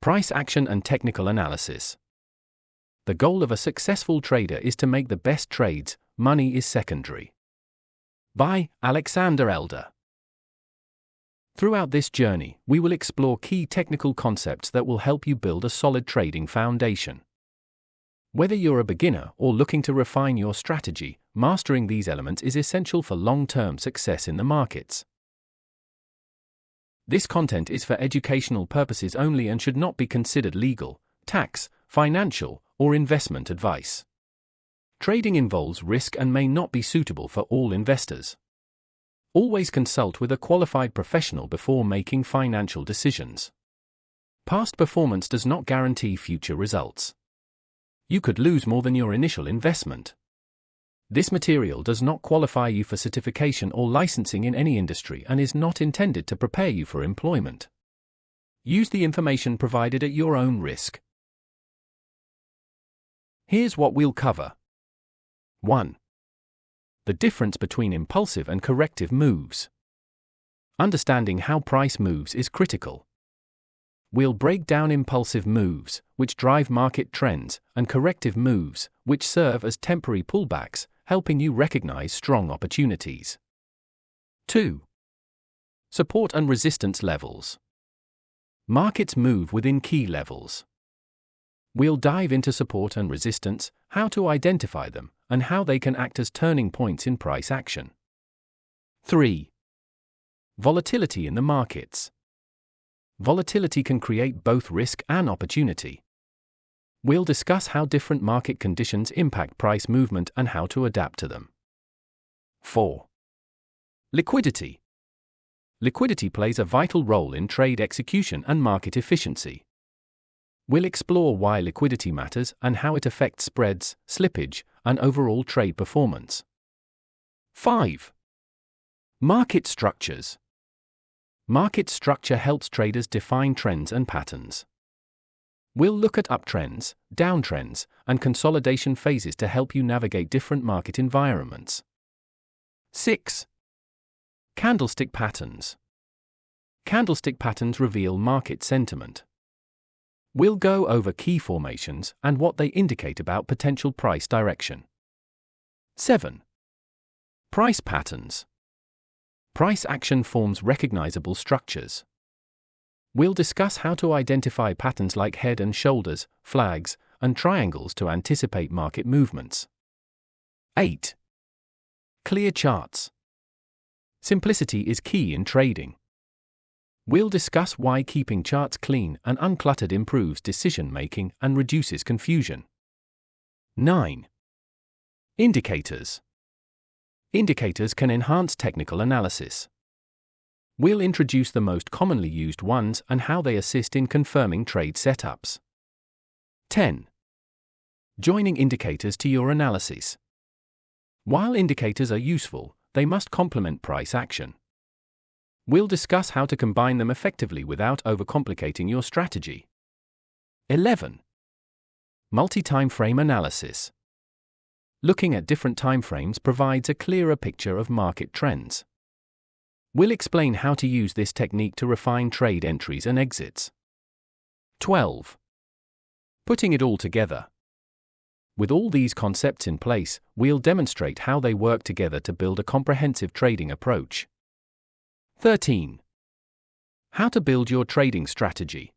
Price action and technical analysis. The goal of a successful trader is to make the best trades, money is secondary. By Alexander Elder. Throughout this journey, we will explore key technical concepts that will help you build a solid trading foundation. Whether you're a beginner or looking to refine your strategy, mastering these elements is essential for long-term success in the markets. This content is for educational purposes only and should not be considered legal, tax, financial, or investment advice. Trading involves risk and may not be suitable for all investors. Always consult with a qualified professional before making financial decisions. Past performance does not guarantee future results. You could lose more than your initial investment. This material does not qualify you for certification or licensing in any industry and is not intended to prepare you for employment. Use the information provided at your own risk. Here's what we'll cover. 1. The difference between impulsive and corrective moves. Understanding how price moves is critical. We'll break down impulsive moves, which drive market trends, and corrective moves, which serve as temporary pullbacks, helping you recognize strong opportunities. 2. Support and resistance levels. Markets move within key levels. We'll dive into support and resistance, how to identify them, and how they can act as turning points in price action. 3. Volatility in the markets. Volatility can create both risk and opportunity. We'll discuss how different market conditions impact price movement and how to adapt to them. 4. Liquidity. Liquidity plays a vital role in trade execution and market efficiency. We'll explore why liquidity matters and how it affects spreads, slippage, and overall trade performance. 5. Market structures. Market structure helps traders define trends and patterns. We'll look at uptrends, downtrends, and consolidation phases to help you navigate different market environments. 6. Candlestick patterns. Candlestick patterns reveal market sentiment. We'll go over key formations and what they indicate about potential price direction. 7. Price patterns. Price action forms recognizable structures. We'll discuss how to identify patterns like head and shoulders, flags, and triangles to anticipate market movements. 8. Clear charts. Simplicity is key in trading. We'll discuss why keeping charts clean and uncluttered improves decision-making and reduces confusion. 9. Indicators. Indicators can enhance technical analysis. We'll introduce the most commonly used ones and how they assist in confirming trade setups. 10. Joining indicators to your analysis. While indicators are useful, they must complement price action. We'll discuss how to combine them effectively without overcomplicating your strategy. 11. Multi-time frame analysis. Looking at different timeframes provides a clearer picture of market trends. We'll explain how to use this technique to refine trade entries and exits. 12. Putting it all together. With all these concepts in place, we'll demonstrate how they work together to build a comprehensive trading approach. 13. How to build your trading strategy.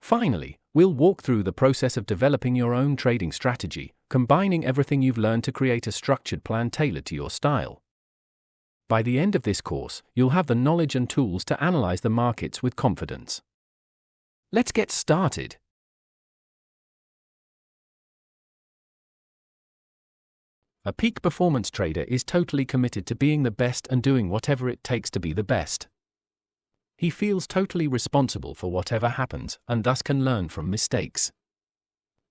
Finally, we'll walk through the process of developing your own trading strategy, combining everything you've learned to create a structured plan tailored to your style. By the end of this course, you'll have the knowledge and tools to analyze the markets with confidence. Let's get started. A peak performance trader is totally committed to being the best and doing whatever it takes to be the best. He feels totally responsible for whatever happens and thus can learn from mistakes.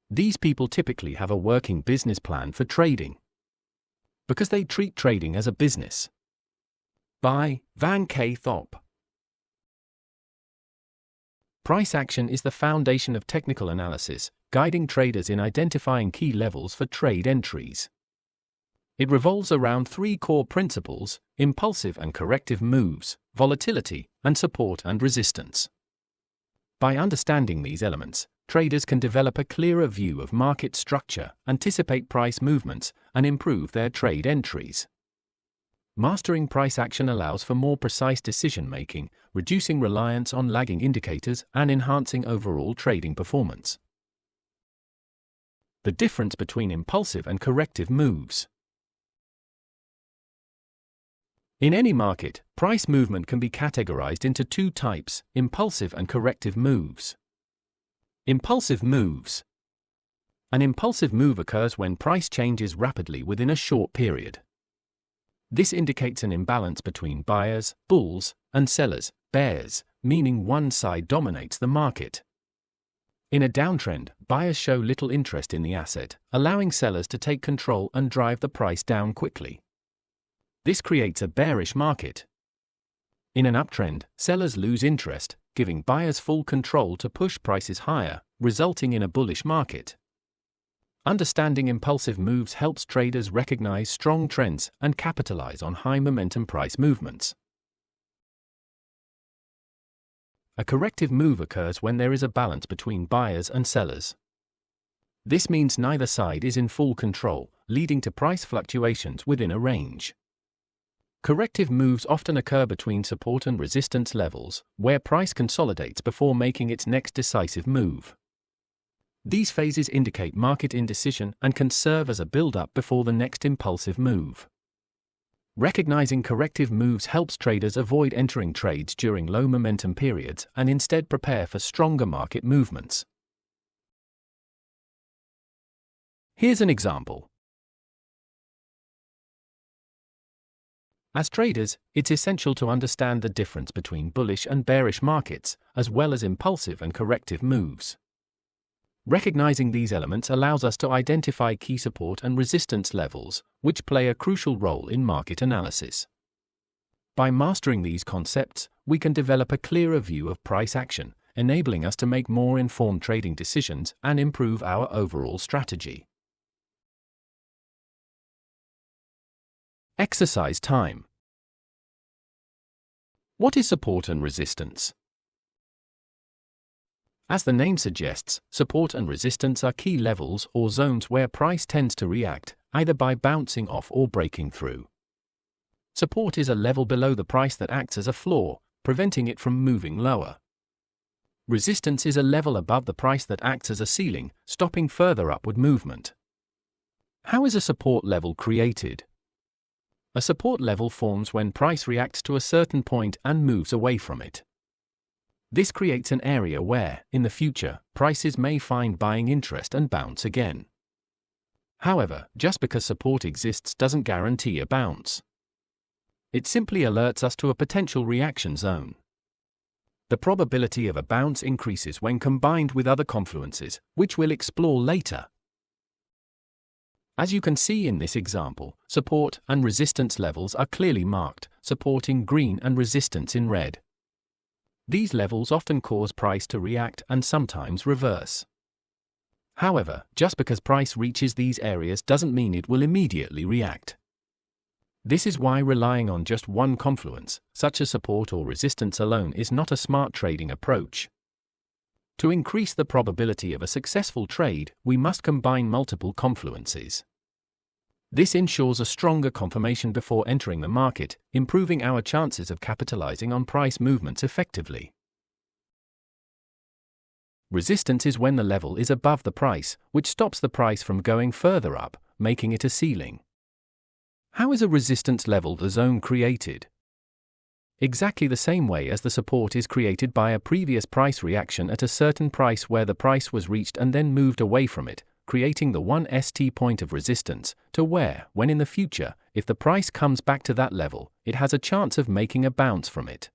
These people typically have a working business plan for trading, because they treat trading as a business. By Van K. Thorpe. Price action is the foundation of technical analysis, guiding traders in identifying key levels for trade entries. It revolves around three core principles: impulsive and corrective moves, volatility, and support and resistance. By understanding these elements, traders can develop a clearer view of market structure, anticipate price movements, and improve their trade entries. Mastering price action allows for more precise decision-making, reducing reliance on lagging indicators and enhancing overall trading performance. The difference between impulsive and corrective moves. In any market, price movement can be categorized into two types: impulsive and corrective moves. Impulsive moves. An impulsive move occurs when price changes rapidly within a short period. This indicates an imbalance between buyers, bulls, and sellers, bears, meaning one side dominates the market. In a downtrend, buyers show little interest in the asset, allowing sellers to take control and drive the price down quickly. This creates a bearish market. In an uptrend, sellers lose interest, giving buyers full control to push prices higher, resulting in a bullish market. Understanding impulsive moves helps traders recognize strong trends and capitalize on high momentum price movements. A corrective move occurs when there is a balance between buyers and sellers. This means neither side is in full control, leading to price fluctuations within a range. Corrective moves often occur between support and resistance levels, where price consolidates before making its next decisive move. These phases indicate market indecision and can serve as a build-up before the next impulsive move. Recognizing corrective moves helps traders avoid entering trades during low momentum periods and instead prepare for stronger market movements. Here's an example. As traders, it's essential to understand the difference between bullish and bearish markets, as well as impulsive and corrective moves. Recognizing these elements allows us to identify key support and resistance levels, which play a crucial role in market analysis. By mastering these concepts, we can develop a clearer view of price action, enabling us to make more informed trading decisions and improve our overall strategy. Exercise time. What is support and resistance? As the name suggests, support and resistance are key levels or zones where price tends to react, either by bouncing off or breaking through. Support is a level below the price that acts as a floor, preventing it from moving lower. Resistance is a level above the price that acts as a ceiling, stopping further upward movement. How is a support level created? A support level forms when price reacts to a certain point and moves away from it. This creates an area where, in the future, prices may find buying interest and bounce again. However, just because support exists doesn't guarantee a bounce. It simply alerts us to a potential reaction zone. The probability of a bounce increases when combined with other confluences, which we'll explore later. As you can see in this example, support and resistance levels are clearly marked, support in green and resistance in red. These levels often cause price to react and sometimes reverse. However, just because price reaches these areas doesn't mean it will immediately react. This is why relying on just one confluence, such as support or resistance alone, is not a smart trading approach. To increase the probability of a successful trade, we must combine multiple confluences. This ensures a stronger confirmation before entering the market, improving our chances of capitalizing on price movements effectively. Resistance is when the level is above the price, which stops the price from going further up, making it a ceiling. How is a resistance level the zone created? Exactly the same way as the support is created by a previous price reaction at a certain price where the price was reached and then moved away from it, creating the 1st point of resistance, to where, when in the future, if the price comes back to that level, it has a chance of making a bounce from it.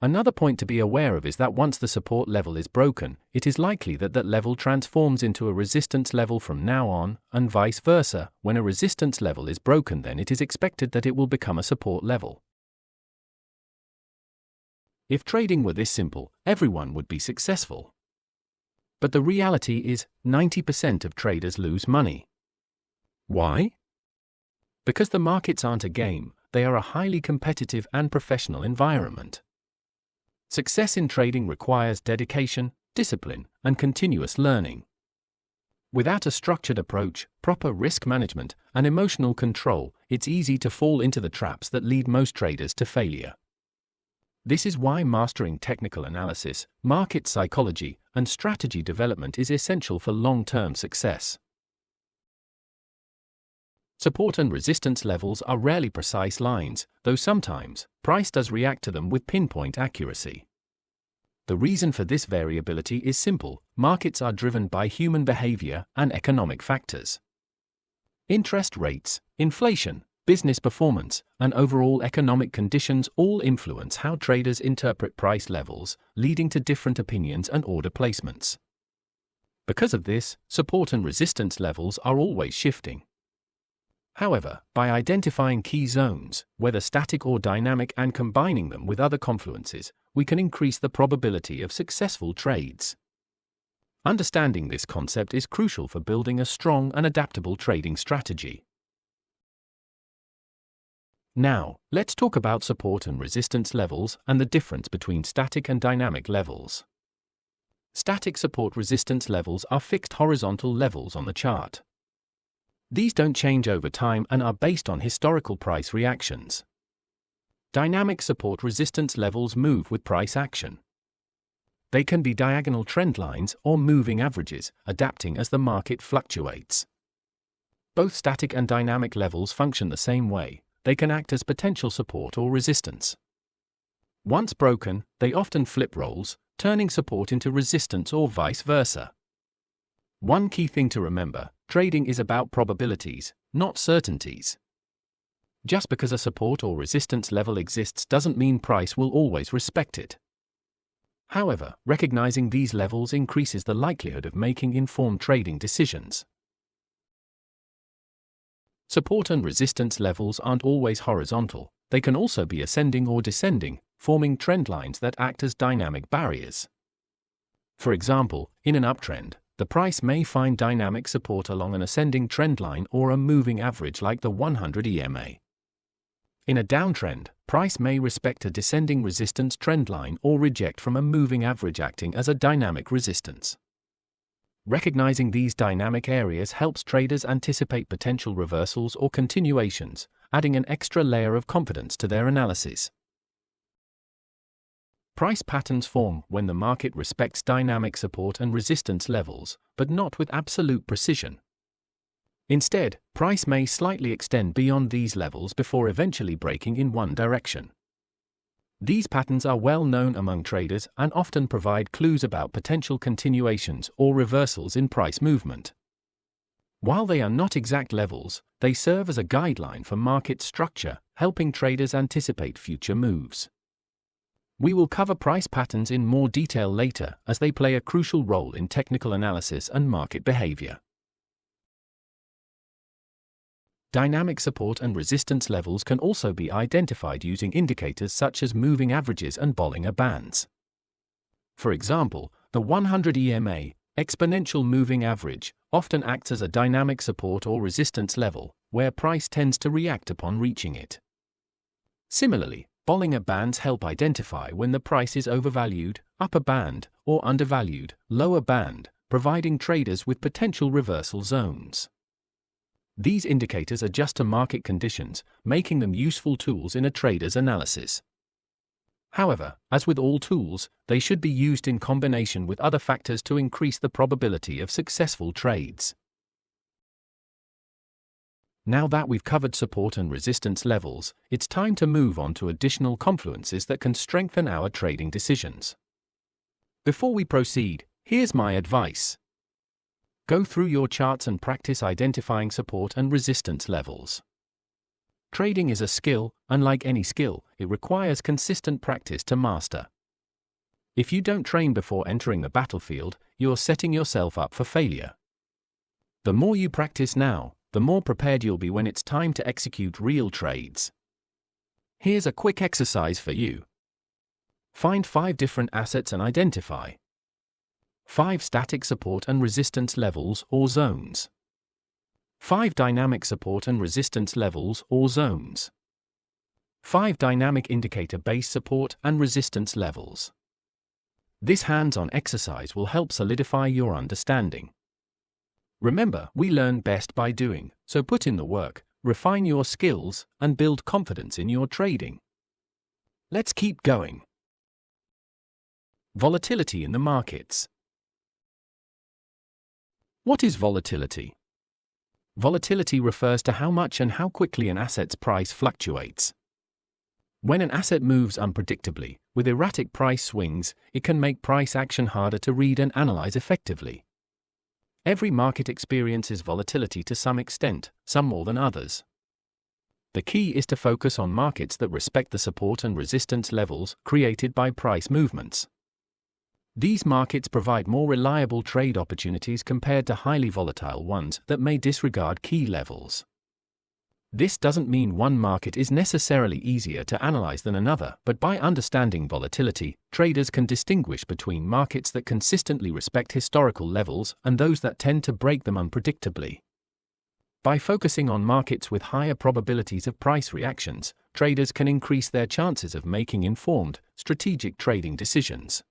Another point to be aware of is that once the support level is broken, it is likely that that level transforms into a resistance level from now on, and vice versa. When a resistance level is broken, then it is expected that it will become a support level. If trading were this simple, everyone would be successful. But the reality is, 90% of traders lose money. Why? Because the markets aren't a game, they are a highly competitive and professional environment. Success in trading requires dedication, discipline, and continuous learning. Without a structured approach, proper risk management, and emotional control, it's easy to fall into the traps that lead most traders to failure. This is why mastering technical analysis, market psychology, and strategy development is essential for long-term success. Support and resistance levels are rarely precise lines, though sometimes, price does react to them with pinpoint accuracy. The reason for this variability is simple: markets are driven by human behavior and economic factors. Interest rates, inflation, business performance, and overall economic conditions all influence how traders interpret price levels, leading to different opinions and order placements. Because of this, support and resistance levels are always shifting. However, by identifying key zones, whether static or dynamic, and combining them with other confluences, we can increase the probability of successful trades. Understanding this concept is crucial for building a strong and adaptable trading strategy. Now, let's talk about support and resistance levels and the difference between static and dynamic levels. Static support-resistance levels are fixed horizontal levels on the chart. These don't change over time and are based on historical price reactions. Dynamic support-resistance levels move with price action. They can be diagonal trend lines or moving averages, adapting as the market fluctuates. Both static and dynamic levels function the same way. They can act as potential support or resistance. Once broken, they often flip roles, turning support into resistance or vice versa. One key thing to remember: trading is about probabilities, not certainties. Just because a support or resistance level exists doesn't mean price will always respect it. However, recognizing these levels increases the likelihood of making informed trading decisions. Support and resistance levels aren't always horizontal. They can also be ascending or descending, forming trend lines that act as dynamic barriers. For example, in an uptrend, the price may find dynamic support along an ascending trend line or a moving average like the 100 EMA. In a downtrend, price may respect a descending resistance trend line or reject from a moving average, acting as a dynamic resistance. Recognizing these dynamic areas helps traders anticipate potential reversals or continuations, adding an extra layer of confidence to their analysis. Price patterns form when the market respects dynamic support and resistance levels, but not with absolute precision. Instead, price may slightly extend beyond these levels before eventually breaking in one direction. These patterns are well known among traders and often provide clues about potential continuations or reversals in price movement. While they are not exact levels, they serve as a guideline for market structure, helping traders anticipate future moves. We will cover price patterns in more detail later, as they play a crucial role in technical analysis and market behavior. Dynamic support and resistance levels can also be identified using indicators such as moving averages and Bollinger Bands. For example, the 100 EMA, exponential moving average, often acts as a dynamic support or resistance level, where price tends to react upon reaching it. Similarly, Bollinger Bands help identify when the price is overvalued, upper band, or undervalued, lower band, providing traders with potential reversal zones. These indicators adjust to market conditions, making them useful tools in a trader's analysis. However, as with all tools, they should be used in combination with other factors to increase the probability of successful trades. Now that we've covered support and resistance levels, it's time to move on to additional confluences that can strengthen our trading decisions. Before we proceed, here's my advice. Go through your charts and practice identifying support and resistance levels. Trading is a skill, and like any skill, it requires consistent practice to master. If you don't train before entering the battlefield, you're setting yourself up for failure. The more you practice now, the more prepared you'll be when it's time to execute real trades. Here's a quick exercise for you. Find 5 different assets and identify 5 static support and resistance levels or zones, 5 dynamic support and resistance levels or zones, 5 dynamic indicator-based support and resistance levels. This hands-on exercise will help solidify your understanding. Remember, we learn best by doing, so put in the work, refine your skills, and build confidence in your trading. Let's keep going. Volatility in the markets. What is volatility? Volatility refers to how much and how quickly an asset's price fluctuates. When an asset moves unpredictably, with erratic price swings, it can make price action harder to read and analyze effectively. Every market experiences volatility to some extent, some more than others. The key is to focus on markets that respect the support and resistance levels created by price movements. These markets provide more reliable trade opportunities compared to highly volatile ones that may disregard key levels. This doesn't mean one market is necessarily easier to analyze than another, but by understanding volatility, traders can distinguish between markets that consistently respect historical levels and those that tend to break them unpredictably. By focusing on markets with higher probabilities of price reactions, traders can increase their chances of making informed, strategic trading decisions.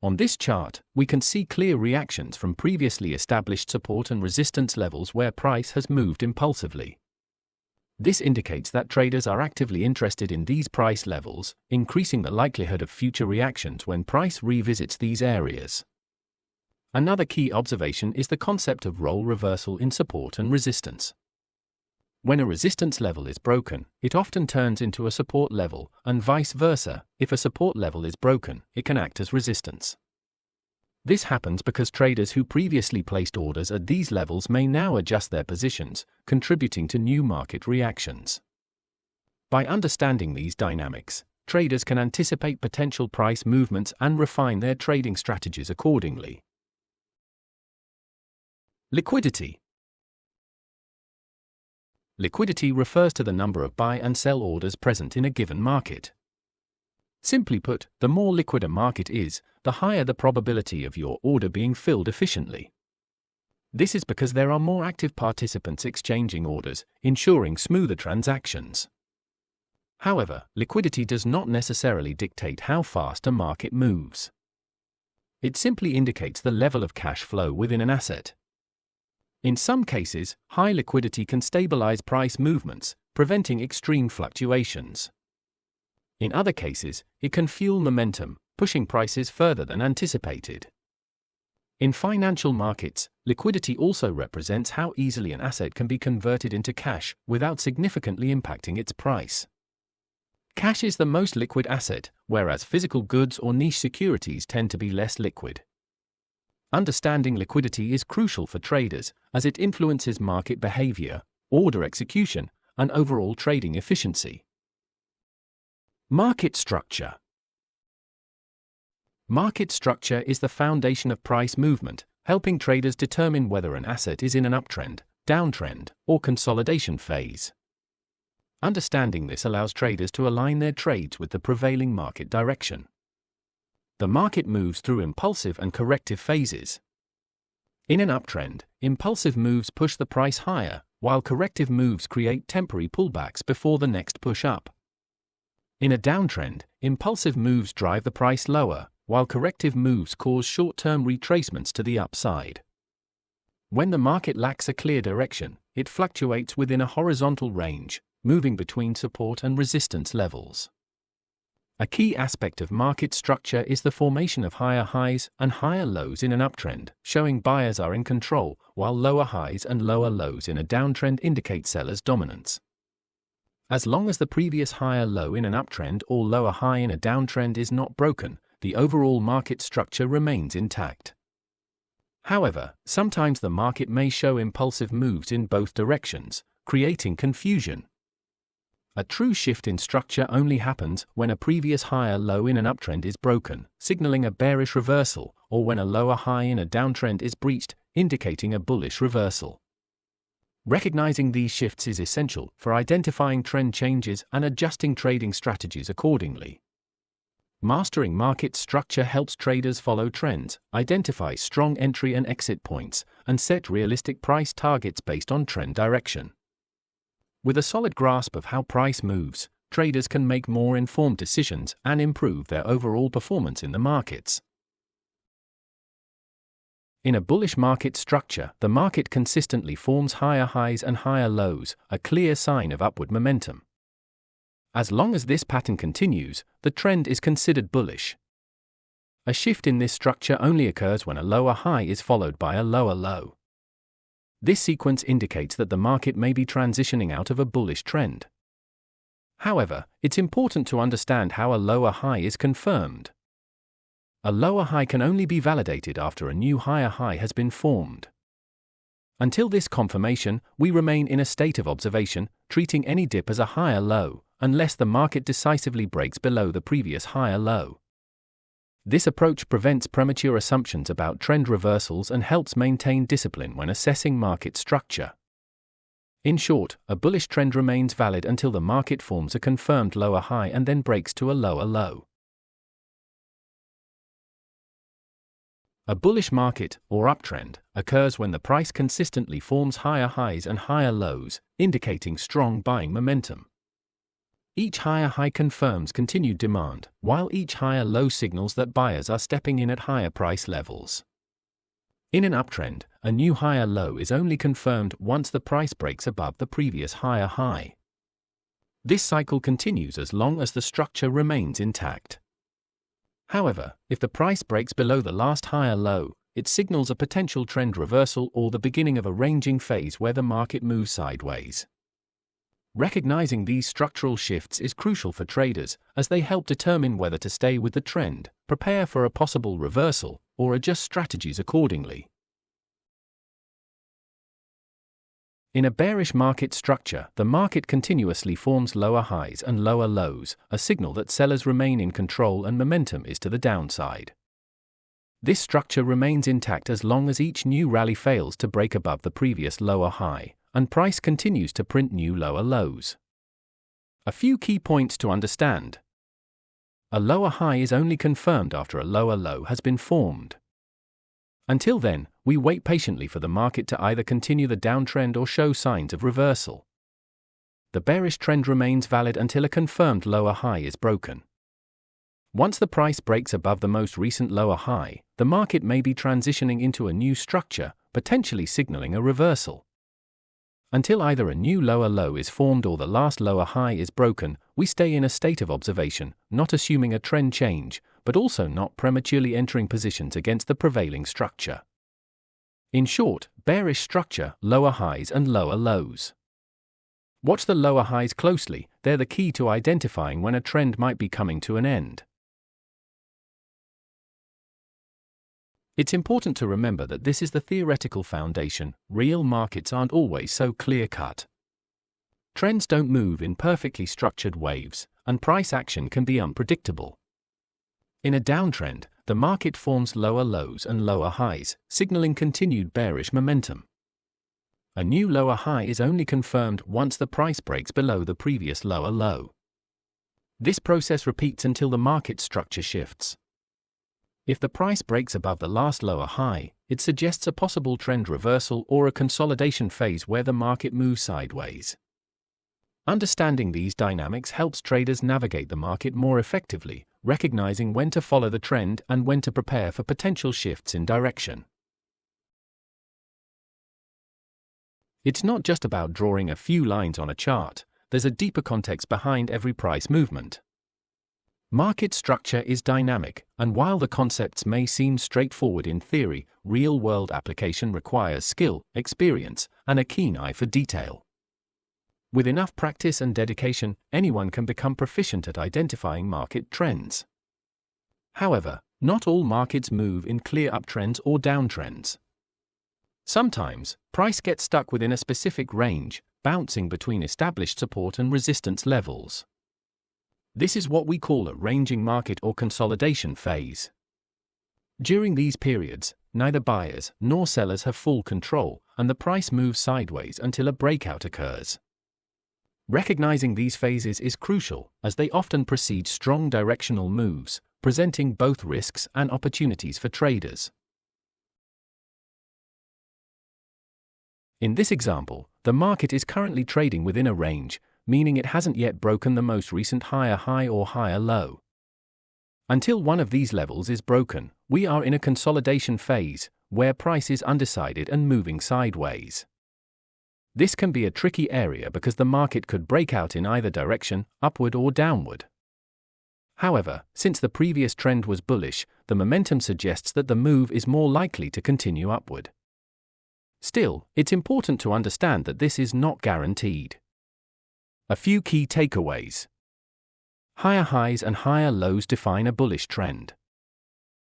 On this chart, we can see clear reactions from previously established support and resistance levels where price has moved impulsively. This indicates that traders are actively interested in these price levels, increasing the likelihood of future reactions when price revisits these areas. Another key observation is the concept of role reversal in support and resistance. When a resistance level is broken, it often turns into a support level, and vice versa. If a support level is broken, it can act as resistance. This happens because traders who previously placed orders at these levels may now adjust their positions, contributing to new market reactions. By understanding these dynamics, traders can anticipate potential price movements and refine their trading strategies accordingly. Liquidity. Liquidity refers to the number of buy and sell orders present in a given market. Simply put, the more liquid a market is, the higher the probability of your order being filled efficiently. This is because there are more active participants exchanging orders, ensuring smoother transactions. However, liquidity does not necessarily dictate how fast a market moves. It simply indicates the level of cash flow within an asset. In some cases, high liquidity can stabilize price movements, preventing extreme fluctuations. In other cases, it can fuel momentum, pushing prices further than anticipated. In financial markets, liquidity also represents how easily an asset can be converted into cash without significantly impacting its price. Cash is the most liquid asset, whereas physical goods or niche securities tend to be less liquid. Understanding liquidity is crucial for traders, as it influences market behavior, order execution, and overall trading efficiency. Market structure. Market structure is the foundation of price movement, helping traders determine whether an asset is in an uptrend, downtrend, or consolidation phase. Understanding this allows traders to align their trades with the prevailing market direction. The market moves through impulsive and corrective phases. In an uptrend, impulsive moves push the price higher, while corrective moves create temporary pullbacks before the next push up. In a downtrend, impulsive moves drive the price lower, while corrective moves cause short-term retracements to the upside. When the market lacks a clear direction, it fluctuates within a horizontal range, moving between support and resistance levels. A key aspect of market structure is the formation of higher highs and higher lows in an uptrend, showing buyers are in control, while lower highs and lower lows in a downtrend indicate sellers' dominance. As long as the previous higher low in an uptrend or lower high in a downtrend is not broken, the overall market structure remains intact. However, sometimes the market may show impulsive moves in both directions, creating confusion. A true shift in structure only happens when a previous higher low in an uptrend is broken, signaling a bearish reversal, or when a lower high in a downtrend is breached, indicating a bullish reversal. Recognizing these shifts is essential for identifying trend changes and adjusting trading strategies accordingly. Mastering market structure helps traders follow trends, identify strong entry and exit points, and set realistic price targets based on trend direction. With a solid grasp of how price moves, traders can make more informed decisions and improve their overall performance in the markets. In a bullish market structure, the market consistently forms higher highs and higher lows, a clear sign of upward momentum. As long as this pattern continues, the trend is considered bullish. A shift in this structure only occurs when a lower high is followed by a lower low. This sequence indicates that the market may be transitioning out of a bullish trend. However, it's important to understand how a lower high is confirmed. A lower high can only be validated after a new higher high has been formed. Until this confirmation, we remain in a state of observation, treating any dip as a higher low, unless the market decisively breaks below the previous higher low. This approach prevents premature assumptions about trend reversals and helps maintain discipline when assessing market structure. In short, a bullish trend remains valid until the market forms a confirmed lower high and then breaks to a lower low. A bullish market, or uptrend, occurs when the price consistently forms higher highs and higher lows, indicating strong buying momentum. Each higher high confirms continued demand, while each higher low signals that buyers are stepping in at higher price levels. In an uptrend, a new higher low is only confirmed once the price breaks above the previous higher high. This cycle continues as long as the structure remains intact. However, if the price breaks below the last higher low, it signals a potential trend reversal or the beginning of a ranging phase where the market moves sideways. Recognizing these structural shifts is crucial for traders, as they help determine whether to stay with the trend, prepare for a possible reversal, or adjust strategies accordingly. In a bearish market structure, the market continuously forms lower highs and lower lows, a signal that sellers remain in control and momentum is to the downside. This structure remains intact as long as each new rally fails to break above the previous lower high, and price continues to print new lower lows. A few key points to understand. A lower high is only confirmed after a lower low has been formed. Until then, we wait patiently for the market to either continue the downtrend or show signs of reversal. The bearish trend remains valid until a confirmed lower high is broken. Once the price breaks above the most recent lower high, the market may be transitioning into a new structure, potentially signaling a reversal. Until either a new lower low is formed or the last lower high is broken, we stay in a state of observation, not assuming a trend change, but also not prematurely entering positions against the prevailing structure. In short, bearish structure, lower highs and lower lows. Watch the lower highs closely, they're the key to identifying when a trend might be coming to an end. It's important to remember that this is the theoretical foundation. Real markets aren't always so clear-cut. Trends don't move in perfectly structured waves, and price action can be unpredictable. In a downtrend, the market forms lower lows and lower highs, signaling continued bearish momentum. A new lower high is only confirmed once the price breaks below the previous lower low. This process repeats until the market structure shifts. If the price breaks above the last lower high, it suggests a possible trend reversal or a consolidation phase where the market moves sideways. Understanding these dynamics helps traders navigate the market more effectively, recognizing when to follow the trend and when to prepare for potential shifts in direction. It's not just about drawing a few lines on a chart, there's a deeper context behind every price movement. Market structure is dynamic, and while the concepts may seem straightforward in theory, real-world application requires skill, experience, and a keen eye for detail. With enough practice and dedication, anyone can become proficient at identifying market trends. However, not all markets move in clear uptrends or downtrends. Sometimes, price gets stuck within a specific range, bouncing between established support and resistance levels. This is what we call a ranging market or consolidation phase. During these periods, neither buyers nor sellers have full control, and the price moves sideways until a breakout occurs. Recognizing these phases is crucial, as they often precede strong directional moves, presenting both risks and opportunities for traders. In this example, the market is currently trading within a range, meaning it hasn't yet broken the most recent higher high or higher low. Until one of these levels is broken, we are in a consolidation phase, where price is undecided and moving sideways. This can be a tricky area because the market could break out in either direction, upward or downward. However, since the previous trend was bullish, the momentum suggests that the move is more likely to continue upward. Still, it's important to understand that this is not guaranteed. A few key takeaways. Higher highs and higher lows define a bullish trend.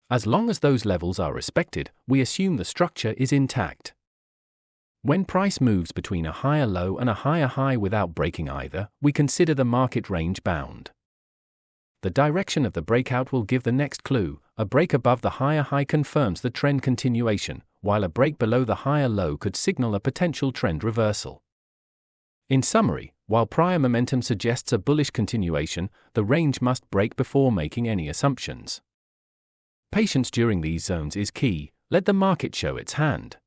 As long as those levels are respected, we assume the structure is intact. When price moves between a higher low and a higher high without breaking either, we consider the market range bound. The direction of the breakout will give the next clue. A break above the higher high confirms the trend continuation, while a break below the higher low could signal a potential trend reversal. In summary, while prior momentum suggests a bullish continuation, the range must break before making any assumptions. Patience during these zones is key. Let the market show its hand.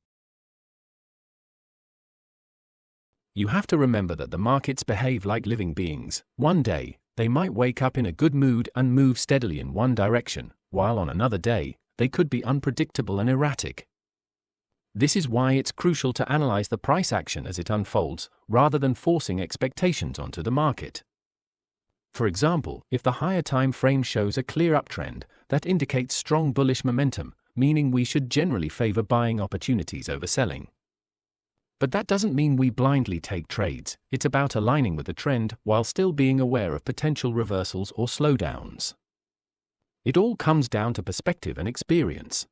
You have to remember that the markets behave like living beings. One day, they might wake up in a good mood and move steadily in one direction, while on another day, they could be unpredictable and erratic. This is why it's crucial to analyze the price action as it unfolds, rather than forcing expectations onto the market. For example, if the higher time frame shows a clear uptrend, that indicates strong bullish momentum, meaning we should generally favor buying opportunities over selling. But that doesn't mean we blindly take trades. It's about aligning with the trend while still being aware of potential reversals or slowdowns. It all comes down to perspective and experience.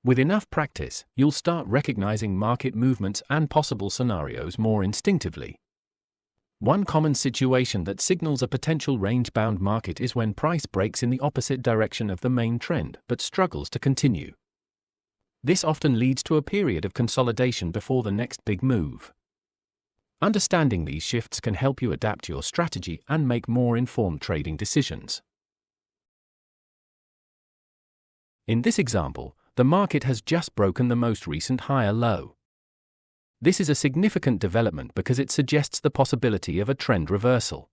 With enough practice, you'll start recognizing market movements and possible scenarios more instinctively. One common situation that signals a potential range-bound market is when price breaks in the opposite direction of the main trend but struggles to continue. This often leads to a period of consolidation before the next big move. Understanding these shifts can help you adapt your strategy and make more informed trading decisions. In this example, the market has just broken the most recent higher low. This is a significant development because it suggests the possibility of a trend reversal.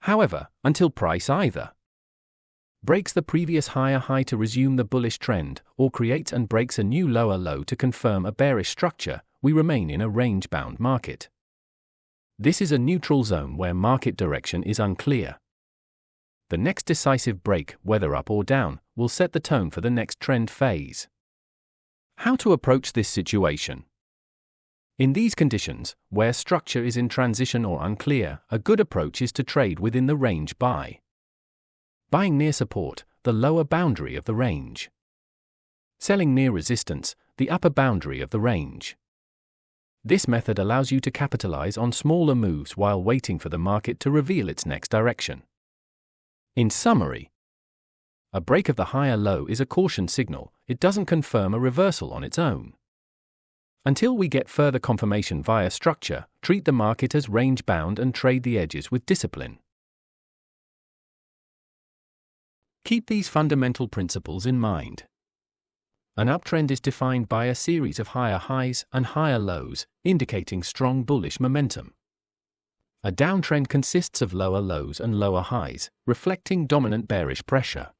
However, until price either breaks the previous higher high to resume the bullish trend, or creates and breaks a new lower low to confirm a bearish structure, we remain in a range-bound market. This is a neutral zone where market direction is unclear. The next decisive break, whether up or down, will set the tone for the next trend phase. How to approach this situation? In these conditions, where structure is in transition or unclear, a good approach is to trade within the range buy. Buying near support, the lower boundary of the range. Selling near resistance, the upper boundary of the range. This method allows you to capitalize on smaller moves while waiting for the market to reveal its next direction. In summary, a break of the higher low is a caution signal. It doesn't confirm a reversal on its own. Until we get further confirmation via structure, treat the market as range-bound and trade the edges with discipline. Keep these fundamental principles in mind. An uptrend is defined by a series of higher highs and higher lows, indicating strong bullish momentum. A downtrend consists of lower lows and lower highs, reflecting dominant bearish pressure.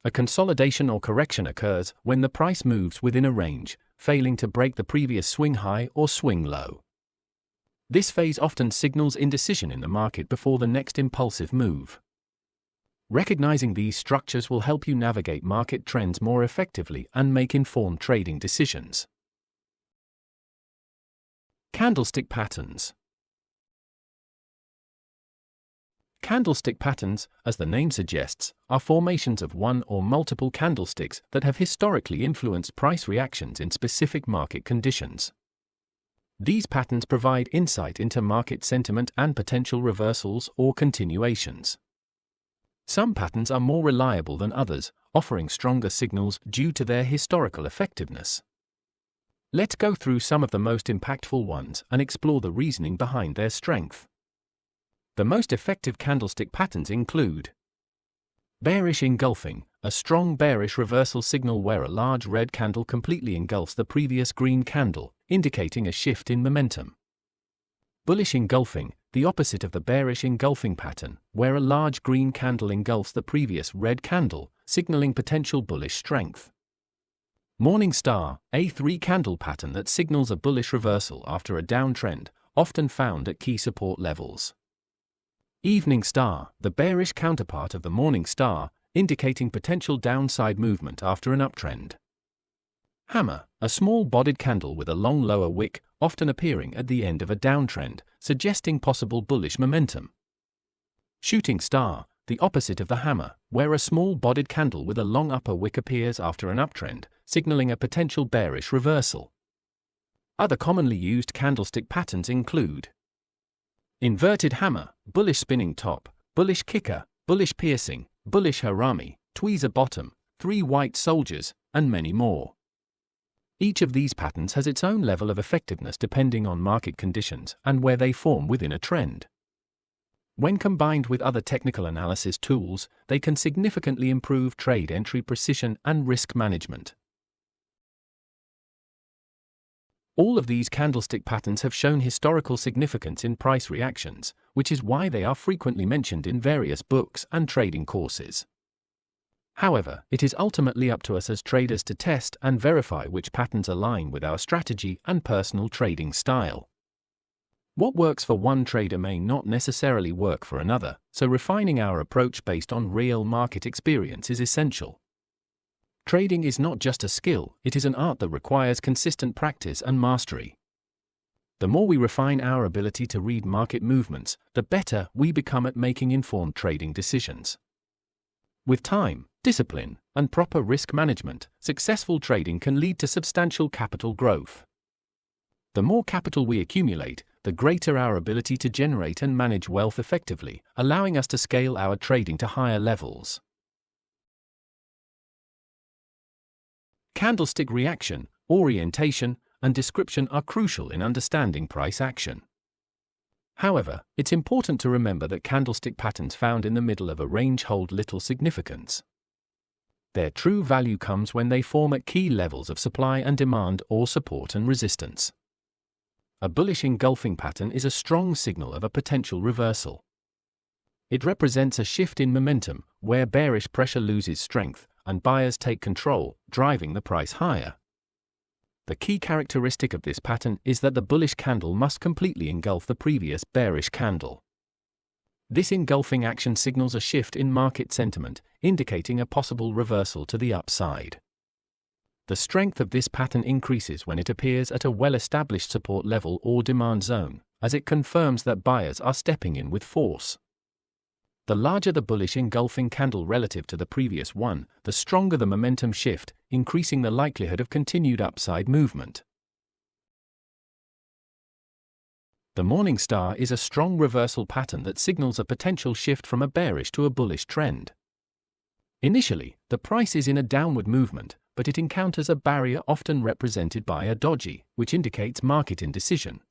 A consolidation or correction occurs when the price moves within a range, failing to break the previous swing high or swing low. This phase often signals indecision in the market before the next impulsive move. Recognizing these structures will help you navigate market trends more effectively and make informed trading decisions. Candlestick Patterns. Candlestick patterns, as the name suggests, are formations of one or multiple candlesticks that have historically influenced price reactions in specific market conditions. These patterns provide insight into market sentiment and potential reversals or continuations. Some patterns are more reliable than others, offering stronger signals due to their historical effectiveness. Let's go through some of the most impactful ones and explore the reasoning behind their strength. The most effective candlestick patterns include bearish engulfing, a strong bearish reversal signal where a large red candle completely engulfs the previous green candle, indicating a shift in momentum. Bullish engulfing, the opposite of the bearish engulfing pattern, where a large green candle engulfs the previous red candle, signaling potential bullish strength. Morning star, a 3-candle pattern that signals a bullish reversal after a downtrend, often found at key support levels. Evening star, the bearish counterpart of the morning star, indicating potential downside movement after an uptrend. Hammer, a small-bodied candle with a long lower wick, often appearing at the end of a downtrend, suggesting possible bullish momentum. Shooting star, the opposite of the hammer, where a small-bodied candle with a long upper wick appears after an uptrend, signaling a potential bearish reversal. Other commonly used candlestick patterns include inverted hammer, bullish spinning top, bullish kicker, bullish piercing, bullish harami, tweezer bottom, 3 white soldiers, and many more. Each of these patterns has its own level of effectiveness depending on market conditions and where they form within a trend. When combined with other technical analysis tools, they can significantly improve trade entry precision and risk management. All of these candlestick patterns have shown historical significance in price reactions, which is why they are frequently mentioned in various books and trading courses. However, it is ultimately up to us as traders to test and verify which patterns align with our strategy and personal trading style. What works for one trader may not necessarily work for another, so refining our approach based on real market experience is essential. Trading is not just a skill, it is an art that requires consistent practice and mastery. The more we refine our ability to read market movements, the better we become at making informed trading decisions. With time, discipline, and proper risk management, successful trading can lead to substantial capital growth. The more capital we accumulate, the greater our ability to generate and manage wealth effectively, allowing us to scale our trading to higher levels. Candlestick reaction, orientation, and description are crucial in understanding price action. However, it's important to remember that candlestick patterns found in the middle of a range hold little significance. Their true value comes when they form at key levels of supply and demand or support and resistance. A bullish engulfing pattern is a strong signal of a potential reversal. It represents a shift in momentum, where bearish pressure loses strength and buyers take control, driving the price higher. The key characteristic of this pattern is that the bullish candle must completely engulf the previous bearish candle. This engulfing action signals a shift in market sentiment, indicating a possible reversal to the upside. The strength of this pattern increases when it appears at a well-established support level or demand zone, as it confirms that buyers are stepping in with force. The larger the bullish engulfing candle relative to the previous one, the stronger the momentum shift, increasing the likelihood of continued upside movement. The morning star is a strong reversal pattern that signals a potential shift from a bearish to a bullish trend. Initially, the price is in a downward movement, but it encounters a barrier often represented by a doji, which indicates market indecision.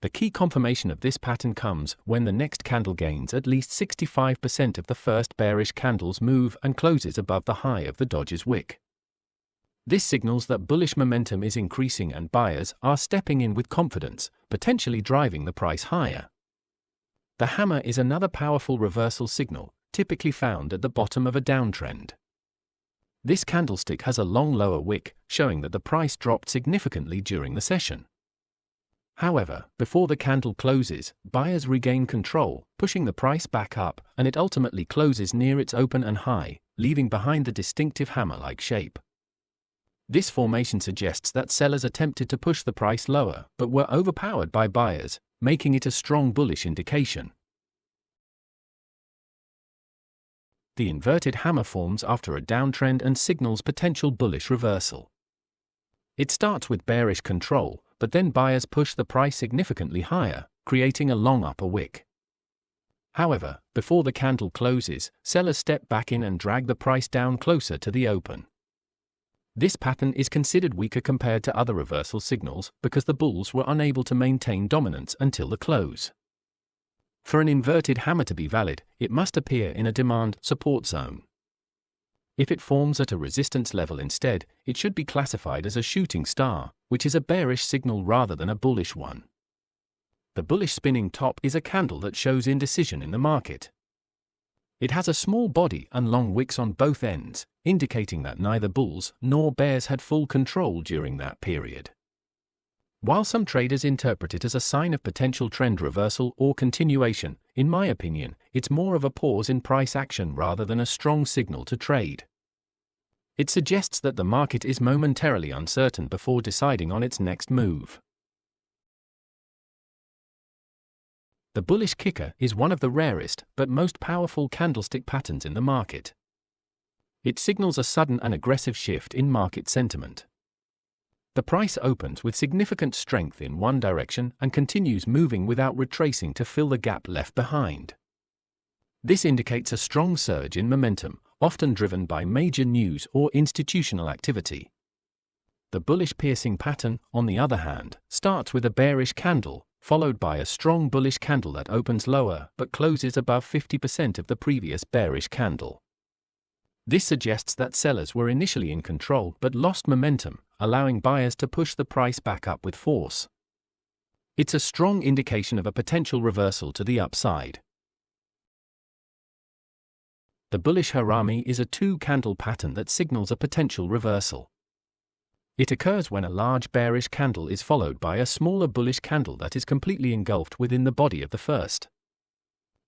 The key confirmation of this pattern comes when the next candle gains at least 65% of the first bearish candle's move and closes above the high of the doji's wick. This signals that bullish momentum is increasing and buyers are stepping in with confidence, potentially driving the price higher. The hammer is another powerful reversal signal, typically found at the bottom of a downtrend. This candlestick has a long lower wick, showing that the price dropped significantly during the session. However, before the candle closes, buyers regain control, pushing the price back up, and it ultimately closes near its open and high, leaving behind the distinctive hammer-like shape. This formation suggests that sellers attempted to push the price lower, but were overpowered by buyers, making it a strong bullish indication. The inverted hammer forms after a downtrend and signals potential bullish reversal. It starts with bearish control, but then buyers push the price significantly higher, creating a long upper wick. However, before the candle closes, sellers step back in and drag the price down closer to the open. This pattern is considered weaker compared to other reversal signals because the bulls were unable to maintain dominance until the close. For an inverted hammer to be valid, it must appear in a demand support zone. If it forms at a resistance level instead, it should be classified as a shooting star, which is a bearish signal rather than a bullish one. The bullish spinning top is a candle that shows indecision in the market. It has a small body and long wicks on both ends, indicating that neither bulls nor bears had full control during that period. While some traders interpret it as a sign of potential trend reversal or continuation, in my opinion, it's more of a pause in price action rather than a strong signal to trade. It suggests that the market is momentarily uncertain before deciding on its next move. The bullish kicker is one of the rarest but most powerful candlestick patterns in the market. It signals a sudden and aggressive shift in market sentiment. The price opens with significant strength in one direction and continues moving without retracing to fill the gap left behind. This indicates a strong surge in momentum, often driven by major news or institutional activity. The bullish piercing pattern, on the other hand, starts with a bearish candle, followed by a strong bullish candle that opens lower but closes above 50% of the previous bearish candle. This suggests that sellers were initially in control but lost momentum, allowing buyers to push the price back up with force. It's a strong indication of a potential reversal to the upside. The bullish harami is a two-candle pattern that signals a potential reversal. It occurs when a large bearish candle is followed by a smaller bullish candle that is completely engulfed within the body of the first.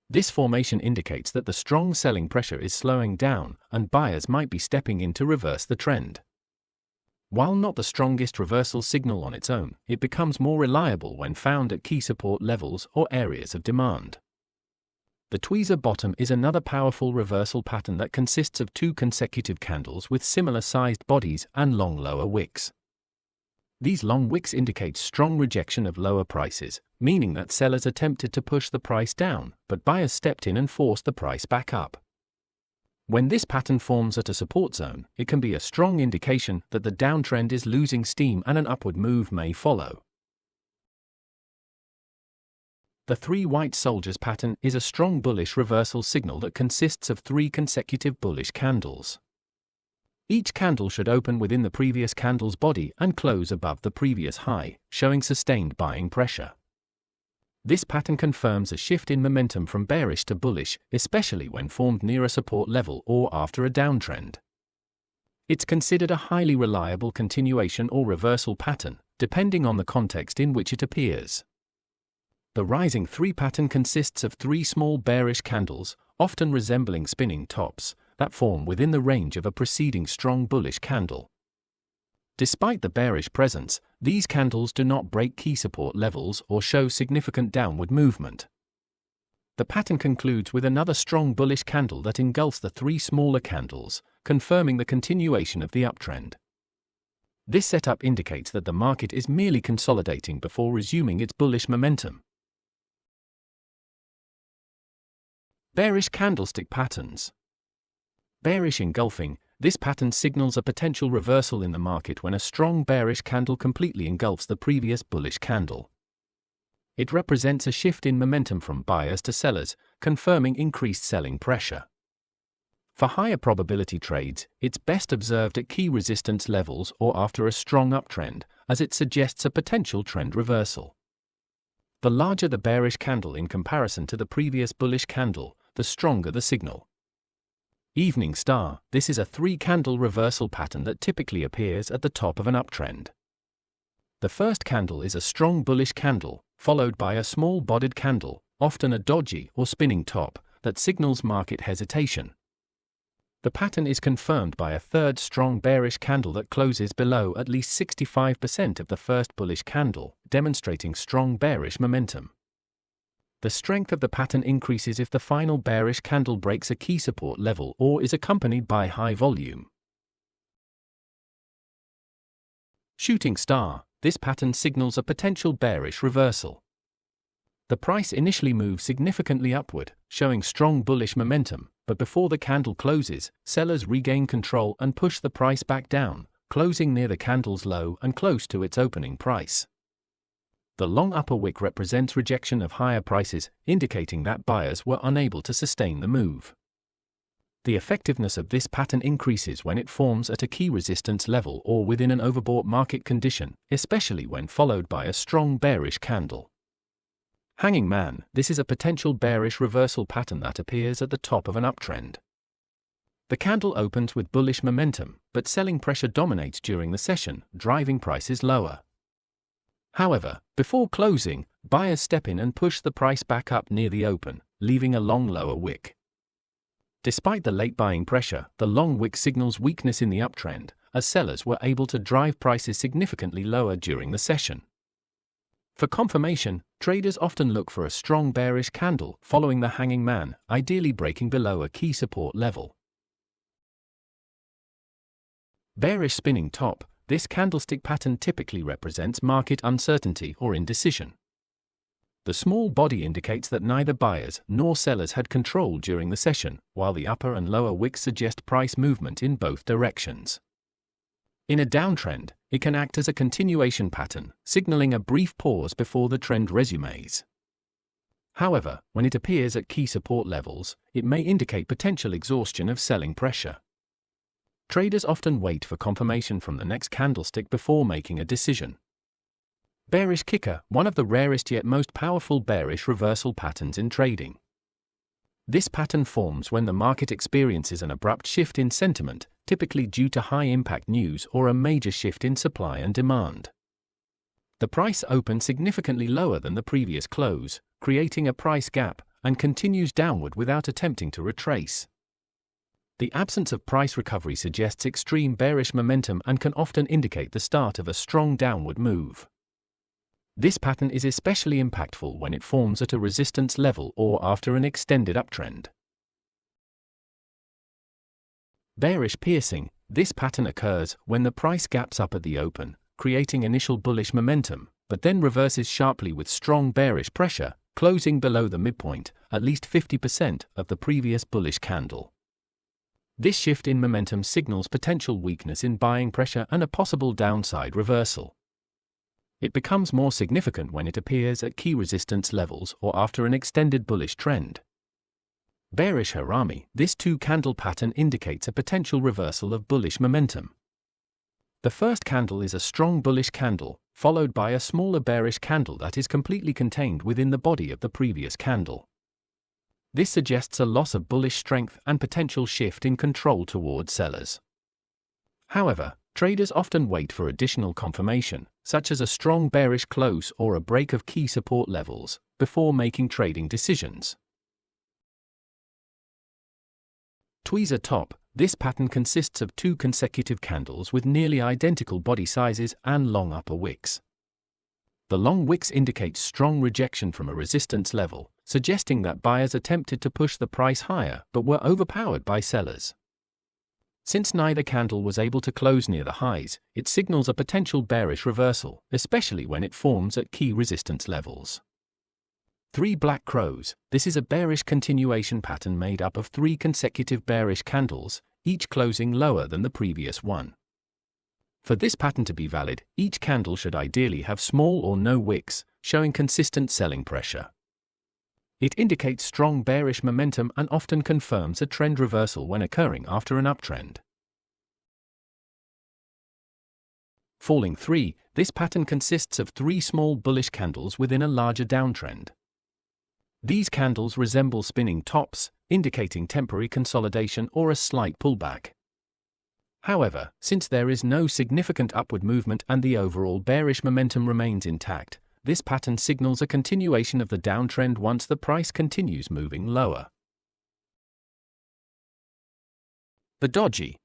This formation indicates that the strong selling pressure is slowing down and buyers might be stepping in to reverse the trend. While not the strongest reversal signal on its own, it becomes more reliable when found at key support levels or areas of demand. The tweezer bottom is another powerful reversal pattern that consists of two consecutive candles with similar-sized bodies and long lower wicks. These long wicks indicate strong rejection of lower prices, meaning that sellers attempted to push the price down, but buyers stepped in and forced the price back up. When this pattern forms at a support zone, it can be a strong indication that the downtrend is losing steam and an upward move may follow. The three white soldiers pattern is a strong bullish reversal signal that consists of three consecutive bullish candles. Each candle should open within the previous candle's body and close above the previous high, showing sustained buying pressure. This pattern confirms a shift in momentum from bearish to bullish, especially when formed near a support level or after a downtrend. It's considered a highly reliable continuation or reversal pattern, depending on the context in which it appears. The rising three pattern consists of three small bearish candles, often resembling spinning tops, that form within the range of a preceding strong bullish candle. Despite the bearish presence, these candles do not break key support levels or show significant downward movement. The pattern concludes with another strong bullish candle that engulfs the three smaller candles, confirming the continuation of the uptrend. This setup indicates that the market is merely consolidating before resuming its bullish momentum. Bearish candlestick patterns. Bearish engulfing. This pattern signals a potential reversal in the market when a strong bearish candle completely engulfs the previous bullish candle. It represents a shift in momentum from buyers to sellers, confirming increased selling pressure. For higher probability trades, it's best observed at key resistance levels or after a strong uptrend, as it suggests a potential trend reversal. The larger the bearish candle in comparison to the previous bullish candle, the stronger the signal. Evening star. This is a three-candle reversal pattern that typically appears at the top of an uptrend. The first candle is a strong bullish candle, followed by a small-bodied candle, often a doji or spinning top, that signals market hesitation. The pattern is confirmed by a third strong bearish candle that closes below at least 65% of the first bullish candle, demonstrating strong bearish momentum. The strength of the pattern increases if the final bearish candle breaks a key support level or is accompanied by high volume. Shooting star. This pattern signals a potential bearish reversal. The price initially moves significantly upward, showing strong bullish momentum, but before the candle closes, sellers regain control and push the price back down, closing near the candle's low and close to its opening price. The long upper wick represents rejection of higher prices, indicating that buyers were unable to sustain the move. The effectiveness of this pattern increases when it forms at a key resistance level or within an overbought market condition, especially when followed by a strong bearish candle. Hanging man, this is a potential bearish reversal pattern that appears at the top of an uptrend. The candle opens with bullish momentum, but selling pressure dominates during the session, driving prices lower. However, before closing, buyers step in and push the price back up near the open, leaving a long lower wick. Despite the late buying pressure, the long wick signals weakness in the uptrend, as sellers were able to drive prices significantly lower during the session. For confirmation, traders often look for a strong bearish candle following the hanging man, ideally breaking below a key support level. Bearish spinning top. This candlestick pattern typically represents market uncertainty or indecision. The small body indicates that neither buyers nor sellers had control during the session, while the upper and lower wicks suggest price movement in both directions. In a downtrend, it can act as a continuation pattern, signaling a brief pause before the trend resumes. However, when it appears at key support levels, it may indicate potential exhaustion of selling pressure. Traders often wait for confirmation from the next candlestick before making a decision. Bearish kicker, one of the rarest yet most powerful bearish reversal patterns in trading. This pattern forms when the market experiences an abrupt shift in sentiment, typically due to high-impact news or a major shift in supply and demand. The price opens significantly lower than the previous close, creating a price gap, and continues downward without attempting to retrace. The absence of price recovery suggests extreme bearish momentum and can often indicate the start of a strong downward move. This pattern is especially impactful when it forms at a resistance level or after an extended uptrend. Bearish piercing. This pattern occurs when the price gaps up at the open, creating initial bullish momentum, but then reverses sharply with strong bearish pressure, closing below the midpoint, at least 50% of the previous bullish candle. This shift in momentum signals potential weakness in buying pressure and a possible downside reversal. It becomes more significant when it appears at key resistance levels or after an extended bullish trend. Bearish harami. This two-candle pattern indicates a potential reversal of bullish momentum. The first candle is a strong bullish candle, followed by a smaller bearish candle that is completely contained within the body of the previous candle. This suggests a loss of bullish strength and potential shift in control towards sellers. However, traders often wait for additional confirmation, such as a strong bearish close or a break of key support levels, before making trading decisions. Tweezer top. This pattern consists of two consecutive candles with nearly identical body sizes and long upper wicks. The long wicks indicate strong rejection from a resistance level, suggesting that buyers attempted to push the price higher but were overpowered by sellers. Since neither candle was able to close near the highs, it signals a potential bearish reversal, especially when it forms at key resistance levels. Three black crows. This is a bearish continuation pattern made up of three consecutive bearish candles, each closing lower than the previous one. For this pattern to be valid, each candle should ideally have small or no wicks, showing consistent selling pressure. It indicates strong bearish momentum and often confirms a trend reversal when occurring after an uptrend. Falling 3. This pattern consists of three small bullish candles within a larger downtrend. These candles resemble spinning tops, indicating temporary consolidation or a slight pullback. However, since there is no significant upward movement and the overall bearish momentum remains intact, this pattern signals a continuation of the downtrend once the price continues moving lower. The doji.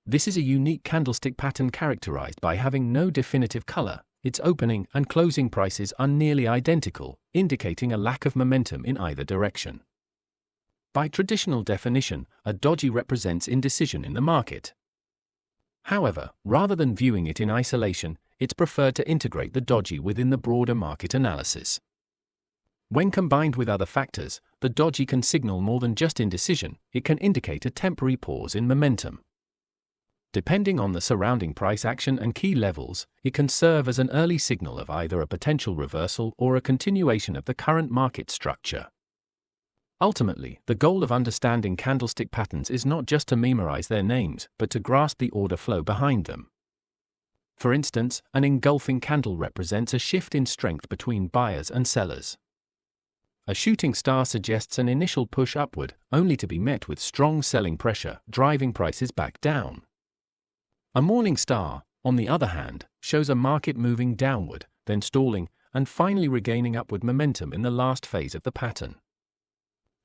This is a unique candlestick pattern characterized by having no definitive color. Its opening and closing prices are nearly identical, indicating a lack of momentum in either direction. By traditional definition, a doji represents indecision in the market. However, rather than viewing it in isolation, it's preferred to integrate the doji within the broader market analysis. When combined with other factors, the doji can signal more than just indecision. It can indicate a temporary pause in momentum. Depending on the surrounding price action and key levels, it can serve as an early signal of either a potential reversal or a continuation of the current market structure. Ultimately, the goal of understanding candlestick patterns is not just to memorize their names, but to grasp the order flow behind them. For instance, an engulfing candle represents a shift in strength between buyers and sellers. A shooting star suggests an initial push upward, only to be met with strong selling pressure, driving prices back down. A morning star, on the other hand, shows a market moving downward, then stalling, and finally regaining upward momentum in the last phase of the pattern.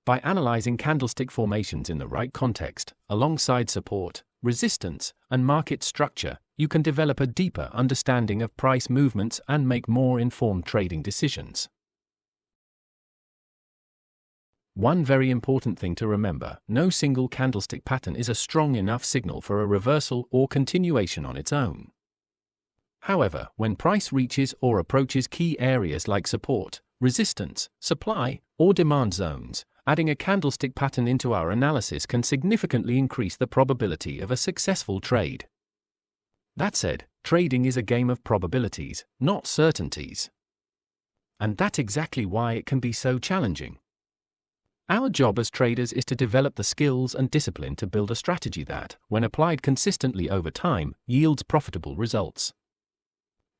By analyzing candlestick formations in the right context, alongside support, resistance, and market structure, you can develop a deeper understanding of price movements and make more informed trading decisions. One very important thing to remember: no single candlestick pattern is a strong enough signal for a reversal or continuation on its own. However, when price reaches or approaches key areas like support, resistance, supply, or demand zones, adding a candlestick pattern into our analysis can significantly increase the probability of a successful trade. That said, trading is a game of probabilities, not certainties. And that's exactly why it can be so challenging. Our job as traders is to develop the skills and discipline to build a strategy that, when applied consistently over time, yields profitable results.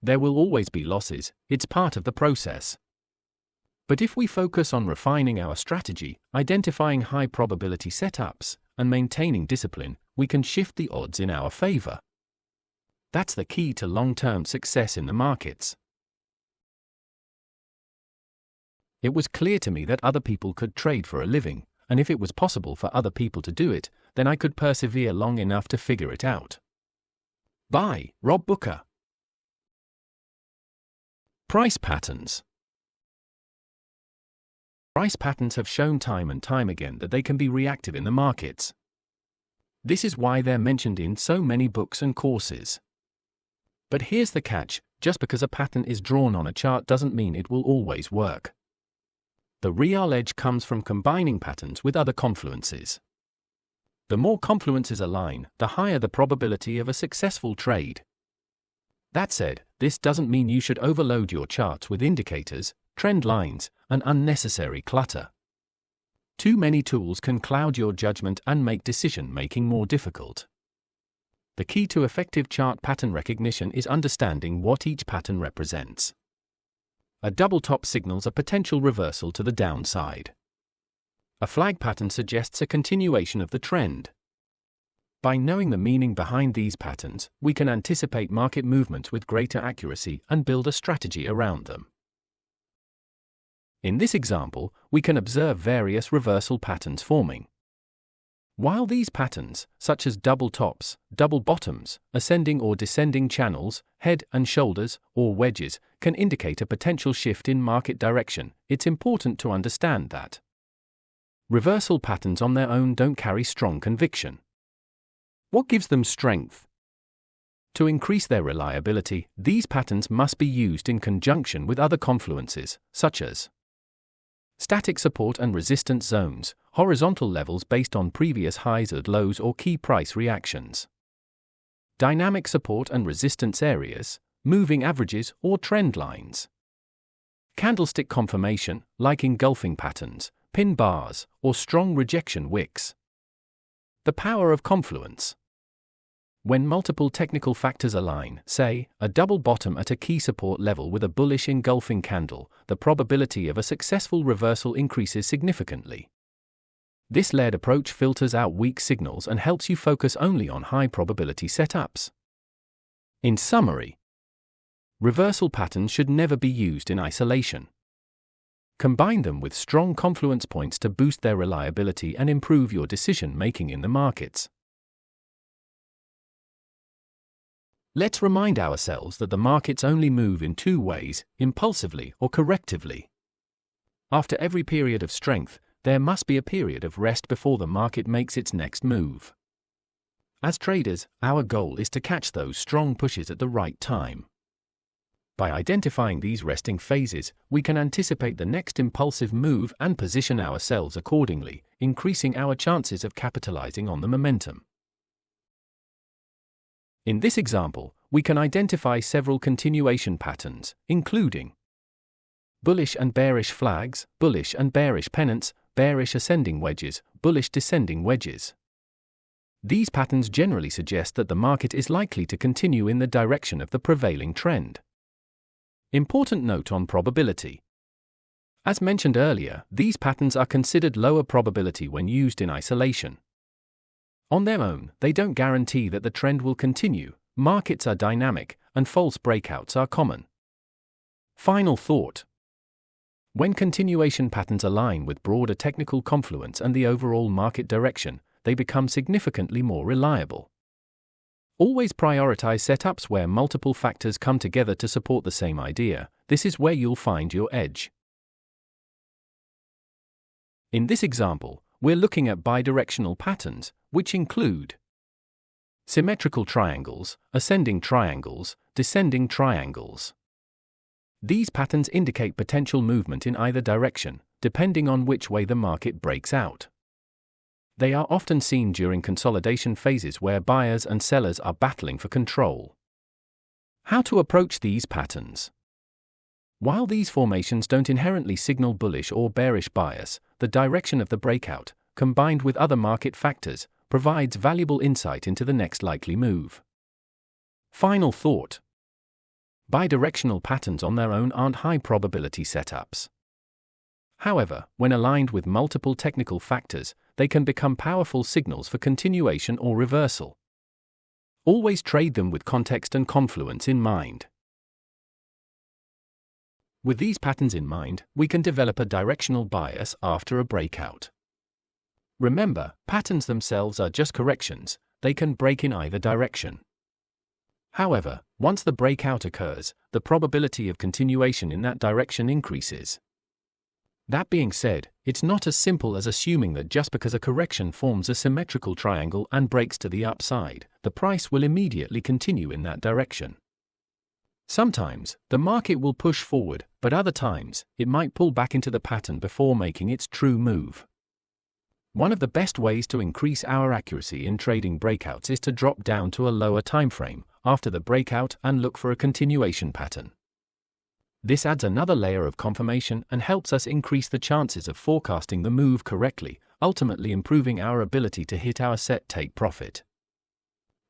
There will always be losses, it's part of the process. But if we focus on refining our strategy, identifying high probability setups, and maintaining discipline, we can shift the odds in our favor. That's the key to long-term success in the markets. It was clear to me that other people could trade for a living, and if it was possible for other people to do it, then I could persevere long enough to figure it out. By Rob Booker. Price patterns. Price patterns have shown time and time again that they can be reactive in the markets. This is why they're mentioned in so many books and courses. But here's the catch: just because a pattern is drawn on a chart doesn't mean it will always work. The real edge comes from combining patterns with other confluences. The more confluences align, the higher the probability of a successful trade. That said, this doesn't mean you should overload your charts with indicators, trend lines, and unnecessary clutter. Too many tools can cloud your judgment and make decision-making more difficult. The key to effective chart pattern recognition is understanding what each pattern represents. A double top signals a potential reversal to the downside. A flag pattern suggests a continuation of the trend. By knowing the meaning behind these patterns, we can anticipate market movements with greater accuracy and build a strategy around them. In this example, we can observe various reversal patterns forming. While these patterns, such as double tops, double bottoms, ascending or descending channels, head and shoulders, or wedges, can indicate a potential shift in market direction, it's important to understand that reversal patterns on their own don't carry strong conviction. What gives them strength? To increase their reliability, these patterns must be used in conjunction with other confluences, such as static support and resistance zones, horizontal levels based on previous highs and lows or key price reactions, dynamic support and resistance areas, moving averages or trend lines, candlestick confirmation, like engulfing patterns, pin bars, or strong rejection wicks. The power of confluence. When multiple technical factors align, say, a double bottom at a key support level with a bullish engulfing candle, the probability of a successful reversal increases significantly. This layered approach filters out weak signals and helps you focus only on high probability setups. In summary, reversal patterns should never be used in isolation. Combine them with strong confluence points to boost their reliability and improve your decision-making in the markets. Let's remind ourselves that the markets only move in two ways, impulsively or correctively. After every period of strength, there must be a period of rest before the market makes its next move. As traders, our goal is to catch those strong pushes at the right time. By identifying these resting phases, we can anticipate the next impulsive move and position ourselves accordingly, increasing our chances of capitalizing on the momentum. In this example, we can identify several continuation patterns, including bullish and bearish flags, bullish and bearish pennants, bearish ascending wedges, bullish descending wedges. These patterns generally suggest that the market is likely to continue in the direction of the prevailing trend. Important note on probability. As mentioned earlier, these patterns are considered lower probability when used in isolation. On their own, they don't guarantee that the trend will continue. Markets are dynamic, and false breakouts are common. Final thought. When continuation patterns align with broader technical confluence and the overall market direction, they become significantly more reliable. Always prioritize setups where multiple factors come together to support the same idea. This is where you'll find your edge. In this example, we're looking at bidirectional patterns, which include symmetrical triangles, ascending triangles, descending triangles. These patterns indicate potential movement in either direction, depending on which way the market breaks out. They are often seen during consolidation phases where buyers and sellers are battling for control. How to approach these patterns? While these formations don't inherently signal bullish or bearish bias, the direction of the breakout, combined with other market factors, provides valuable insight into the next likely move. Final thought. Bidirectional patterns on their own aren't high-probability setups. However, when aligned with multiple technical factors, they can become powerful signals for continuation or reversal. Always trade them with context and confluence in mind. With these patterns in mind, we can develop a directional bias after a breakout. Remember, patterns themselves are just corrections, they can break in either direction. However, once the breakout occurs, the probability of continuation in that direction increases. That being said, it's not as simple as assuming that just because a correction forms a symmetrical triangle and breaks to the upside, the price will immediately continue in that direction. Sometimes, the market will push forward, but other times, it might pull back into the pattern before making its true move. One of the best ways to increase our accuracy in trading breakouts is to drop down to a lower time frame after the breakout and look for a continuation pattern. This adds another layer of confirmation and helps us increase the chances of forecasting the move correctly, ultimately improving our ability to hit our set take profit.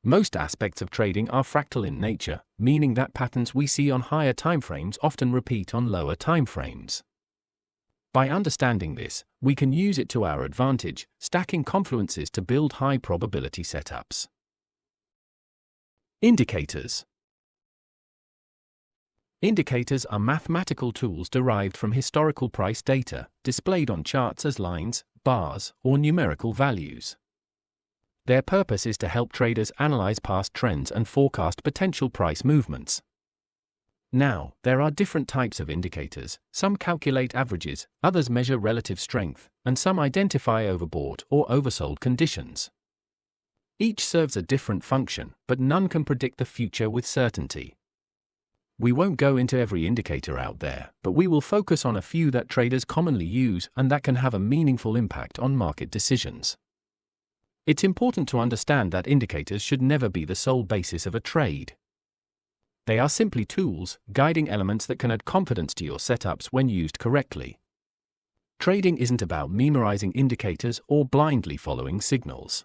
Most aspects of trading are fractal in nature, meaning that patterns we see on higher timeframes often repeat on lower timeframes. By understanding this, we can use it to our advantage, stacking confluences to build high probability setups. Indicators. Indicators are mathematical tools derived from historical price data, displayed on charts as lines, bars, or numerical values. Their purpose is to help traders analyze past trends and forecast potential price movements. Now, there are different types of indicators. Some calculate averages, others measure relative strength, and some identify overbought or oversold conditions. Each serves a different function, but none can predict the future with certainty. We won't go into every indicator out there, but we will focus on a few that traders commonly use and that can have a meaningful impact on market decisions. It's important to understand that indicators should never be the sole basis of a trade. They are simply tools, guiding elements that can add confidence to your setups when used correctly. Trading isn't about memorizing indicators or blindly following signals.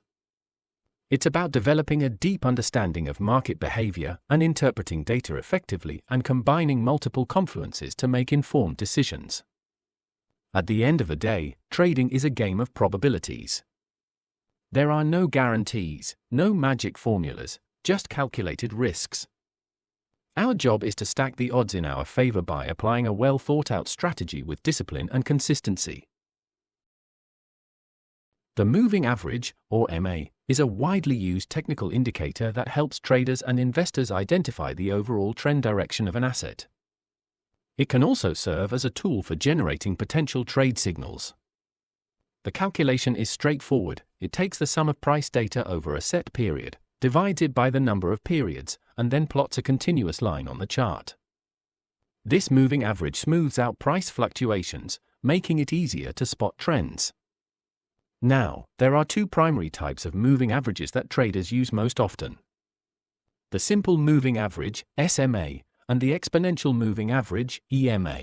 It's about developing a deep understanding of market behavior and interpreting data effectively and combining multiple confluences to make informed decisions. At the end of the day, trading is a game of probabilities. There are no guarantees, no magic formulas, just calculated risks. Our job is to stack the odds in our favor by applying a well-thought-out strategy with discipline and consistency. The moving average, or MA, is a widely used technical indicator that helps traders and investors identify the overall trend direction of an asset. It can also serve as a tool for generating potential trade signals. The calculation is straightforward. It takes the sum of price data over a set period, divides it by the number of periods, and then plots a continuous line on the chart. This moving average smooths out price fluctuations, making it easier to spot trends. Now, there are two primary types of moving averages that traders use most often: the simple moving average, SMA, and the exponential moving average, EMA.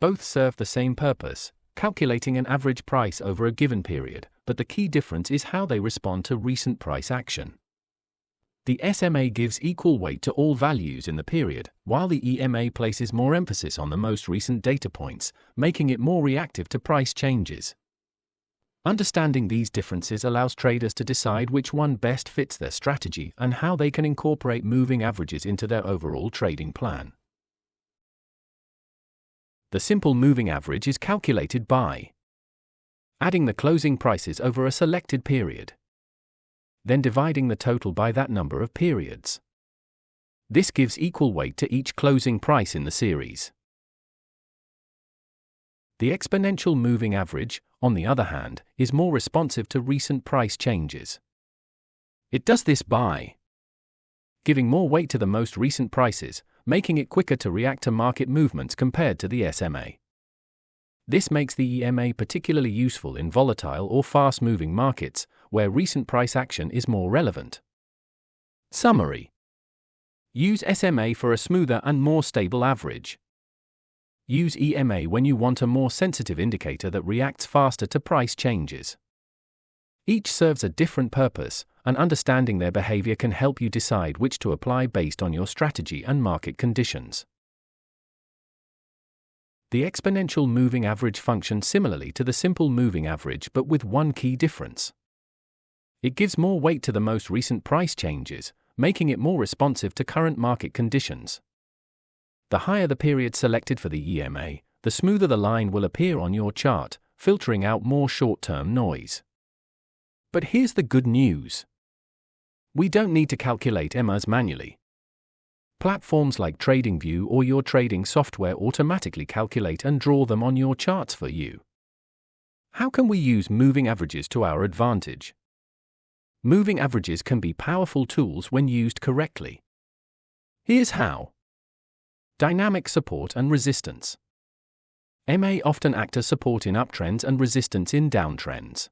Both serve the same purpose: calculating an average price over a given period, but the key difference is how they respond to recent price action. The SMA gives equal weight to all values in the period, while the EMA places more emphasis on the most recent data points, making it more reactive to price changes. Understanding these differences allows traders to decide which one best fits their strategy and how they can incorporate moving averages into their overall trading plan. The simple moving average is calculated by adding the closing prices over a selected period, then dividing the total by that number of periods. This gives equal weight to each closing price in the series. The exponential moving average, on the other hand, is more responsive to recent price changes. It does this by giving more weight to the most recent prices, making it quicker to react to market movements compared to the SMA. This makes the EMA particularly useful in volatile or fast-moving markets, where recent price action is more relevant. Summary: use SMA for a smoother and more stable average. Use EMA when you want a more sensitive indicator that reacts faster to price changes. Each serves a different purpose, and understanding their behavior can help you decide which to apply based on your strategy and market conditions. The exponential moving average functions similarly to the simple moving average, but with one key difference. It gives more weight to the most recent price changes, making it more responsive to current market conditions. The higher the period selected for the EMA, the smoother the line will appear on your chart, filtering out more short-term noise. But here's the good news. We don't need to calculate EMAs manually. Platforms like TradingView or your trading software automatically calculate and draw them on your charts for you. How can we use moving averages to our advantage? Moving averages can be powerful tools when used correctly. Here's how. Dynamic support and resistance. MA often act as support in uptrends and resistance in downtrends.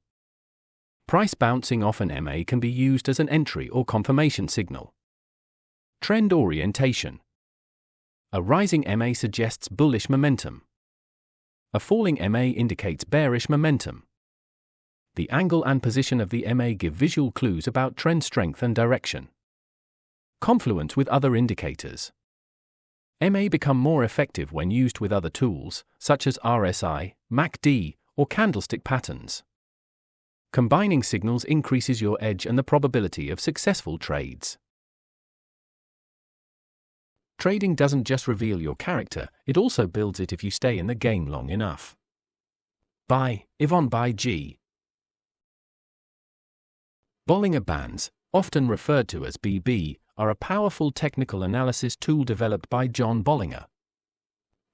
Price bouncing off an MA can be used as an entry or confirmation signal. Trend orientation. A rising MA suggests bullish momentum. A falling MA indicates bearish momentum. The angle and position of the MA give visual clues about trend strength and direction. Confluence with other indicators. MA become more effective when used with other tools, such as RSI, MACD, or Candlestick Patterns. Combining signals increases your edge and the probability of successful trades. Trading doesn't just reveal your character, it also builds it if you stay in the game long enough. By Yvonne by G. Bollinger Bands, often referred to as BB, are a powerful technical analysis tool developed by John Bollinger.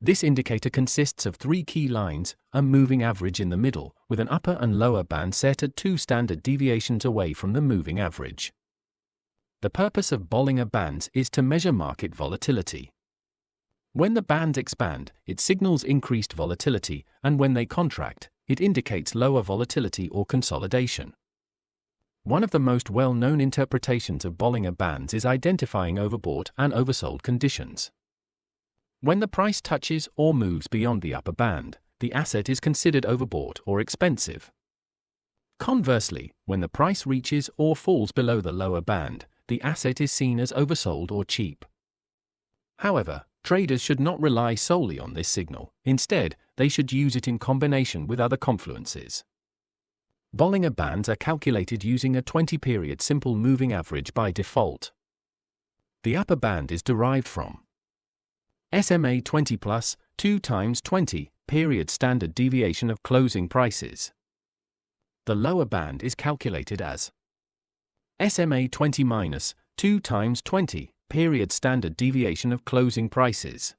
This indicator consists of 3 key lines, a moving average in the middle, with an upper and lower band set at 2 standard deviations away from the moving average. The purpose of Bollinger Bands is to measure market volatility. When the bands expand, it signals increased volatility, and when they contract, it indicates lower volatility or consolidation. One of the most well-known interpretations of Bollinger Bands is identifying overbought and oversold conditions. When the price touches or moves beyond the upper band, the asset is considered overbought or expensive. Conversely, when the price reaches or falls below the lower band, the asset is seen as oversold or cheap. However, traders should not rely solely on this signal. Instead, they should use it in combination with other confluences. Bollinger Bands are calculated using a 20-period simple moving average by default. The upper band is derived from SMA 20 plus 2 times 20 period standard deviation of closing prices. The lower band is calculated as SMA 20 minus 2 times 20 period standard deviation of closing prices.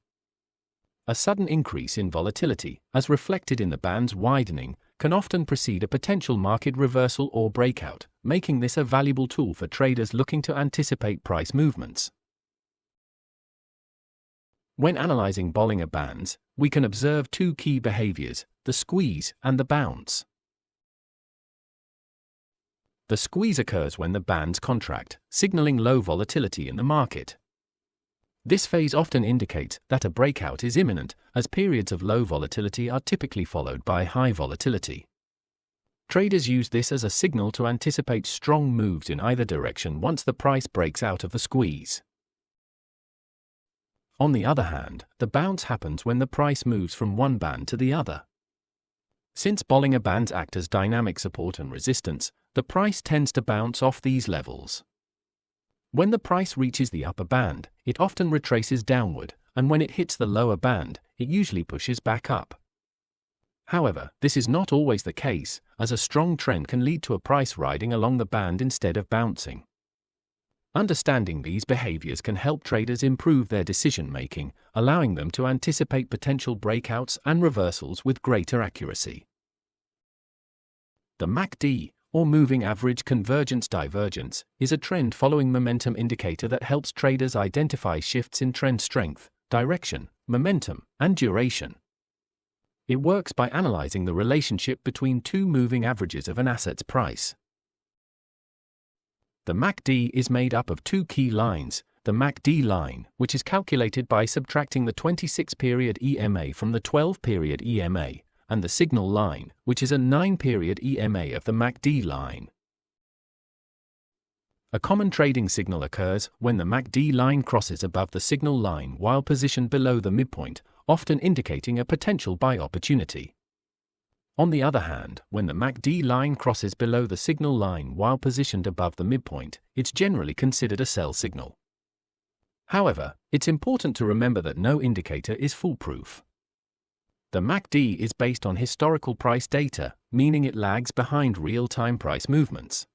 A sudden increase in volatility, as reflected in the band's widening, can often precede a potential market reversal or breakout, making this a valuable tool for traders looking to anticipate price movements. When analyzing Bollinger Bands, we can observe 2 key behaviors, the squeeze and the bounce. The squeeze occurs when the bands contract, signaling low volatility in the market. This phase often indicates that a breakout is imminent, as periods of low volatility are typically followed by high volatility. Traders use this as a signal to anticipate strong moves in either direction once the price breaks out of the squeeze. On the other hand, the bounce happens when the price moves from one band to the other. Since Bollinger Bands act as dynamic support and resistance, the price tends to bounce off these levels. When the price reaches the upper band, it often retraces downward, and when it hits the lower band, it usually pushes back up. However, this is not always the case, as a strong trend can lead to a price riding along the band instead of bouncing. Understanding these behaviors can help traders improve their decision-making, allowing them to anticipate potential breakouts and reversals with greater accuracy. The MACD, or Moving Average Convergence-Divergence, is a trend-following momentum indicator that helps traders identify shifts in trend strength, direction, momentum, and duration. It works by analyzing the relationship between two moving averages of an asset's price. The MACD is made up of two key lines, the MACD line, which is calculated by subtracting the 26-period EMA from the 12-period EMA, and the signal line, which is a 9-period EMA of the MACD line. A common trading signal occurs when the MACD line crosses above the signal line while positioned below the midpoint, often indicating a potential buy opportunity. On the other hand, when the MACD line crosses below the signal line while positioned above the midpoint, it's generally considered a sell signal. However, it's important to remember that no indicator is foolproof. The MACD is based on historical price data, meaning it lags behind real-time price movements.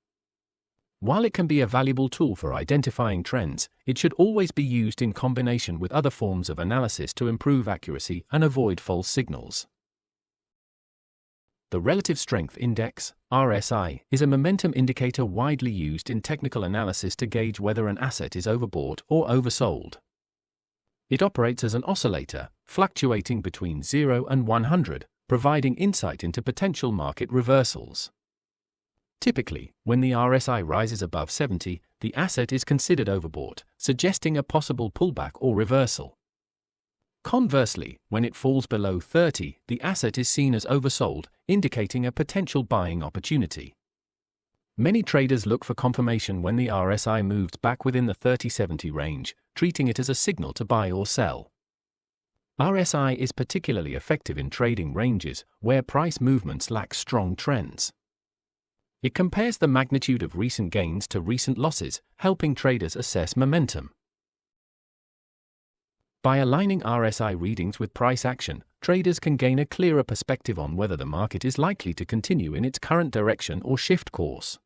While it can be a valuable tool for identifying trends, it should always be used in combination with other forms of analysis to improve accuracy and avoid false signals. The Relative Strength Index, RSI, is a momentum indicator widely used in technical analysis to gauge whether an asset is overbought or oversold. It operates as an oscillator, fluctuating between 0 and 100, providing insight into potential market reversals. Typically, when the RSI rises above 70, the asset is considered overbought, suggesting a possible pullback or reversal. Conversely, when it falls below 30, the asset is seen as oversold, indicating a potential buying opportunity. Many traders look for confirmation when the RSI moves back within the 30-70 range, treating it as a signal to buy or sell. RSI is particularly effective in trading ranges where price movements lack strong trends. It compares the magnitude of recent gains to recent losses, helping traders assess momentum. By aligning RSI readings with price action, traders can gain a clearer perspective on whether the market is likely to continue in its current direction or shift course.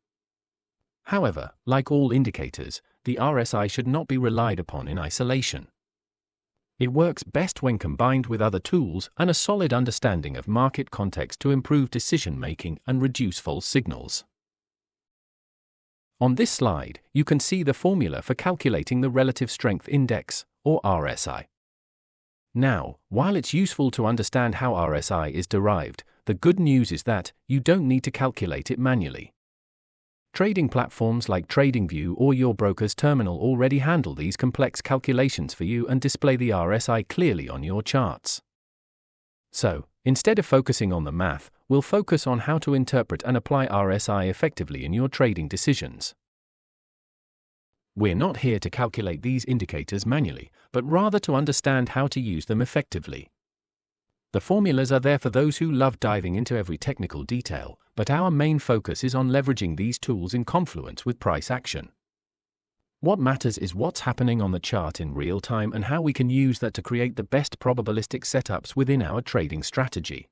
However, like all indicators, the RSI should not be relied upon in isolation. It works best when combined with other tools and a solid understanding of market context to improve decision-making and reduce false signals. On this slide, you can see the formula for calculating the Relative Strength Index, or RSI. Now, while it's useful to understand how RSI is derived, the good news is that you don't need to calculate it manually. Trading platforms like TradingView or your broker's terminal already handle these complex calculations for you and display the RSI clearly on your charts. So, instead of focusing on the math, we'll focus on how to interpret and apply RSI effectively in your trading decisions. We're not here to calculate these indicators manually, but rather to understand how to use them effectively. The formulas are there for those who love diving into every technical detail, but our main focus is on leveraging these tools in confluence with price action. What matters is what's happening on the chart in real time and how we can use that to create the best probabilistic setups within our trading strategy.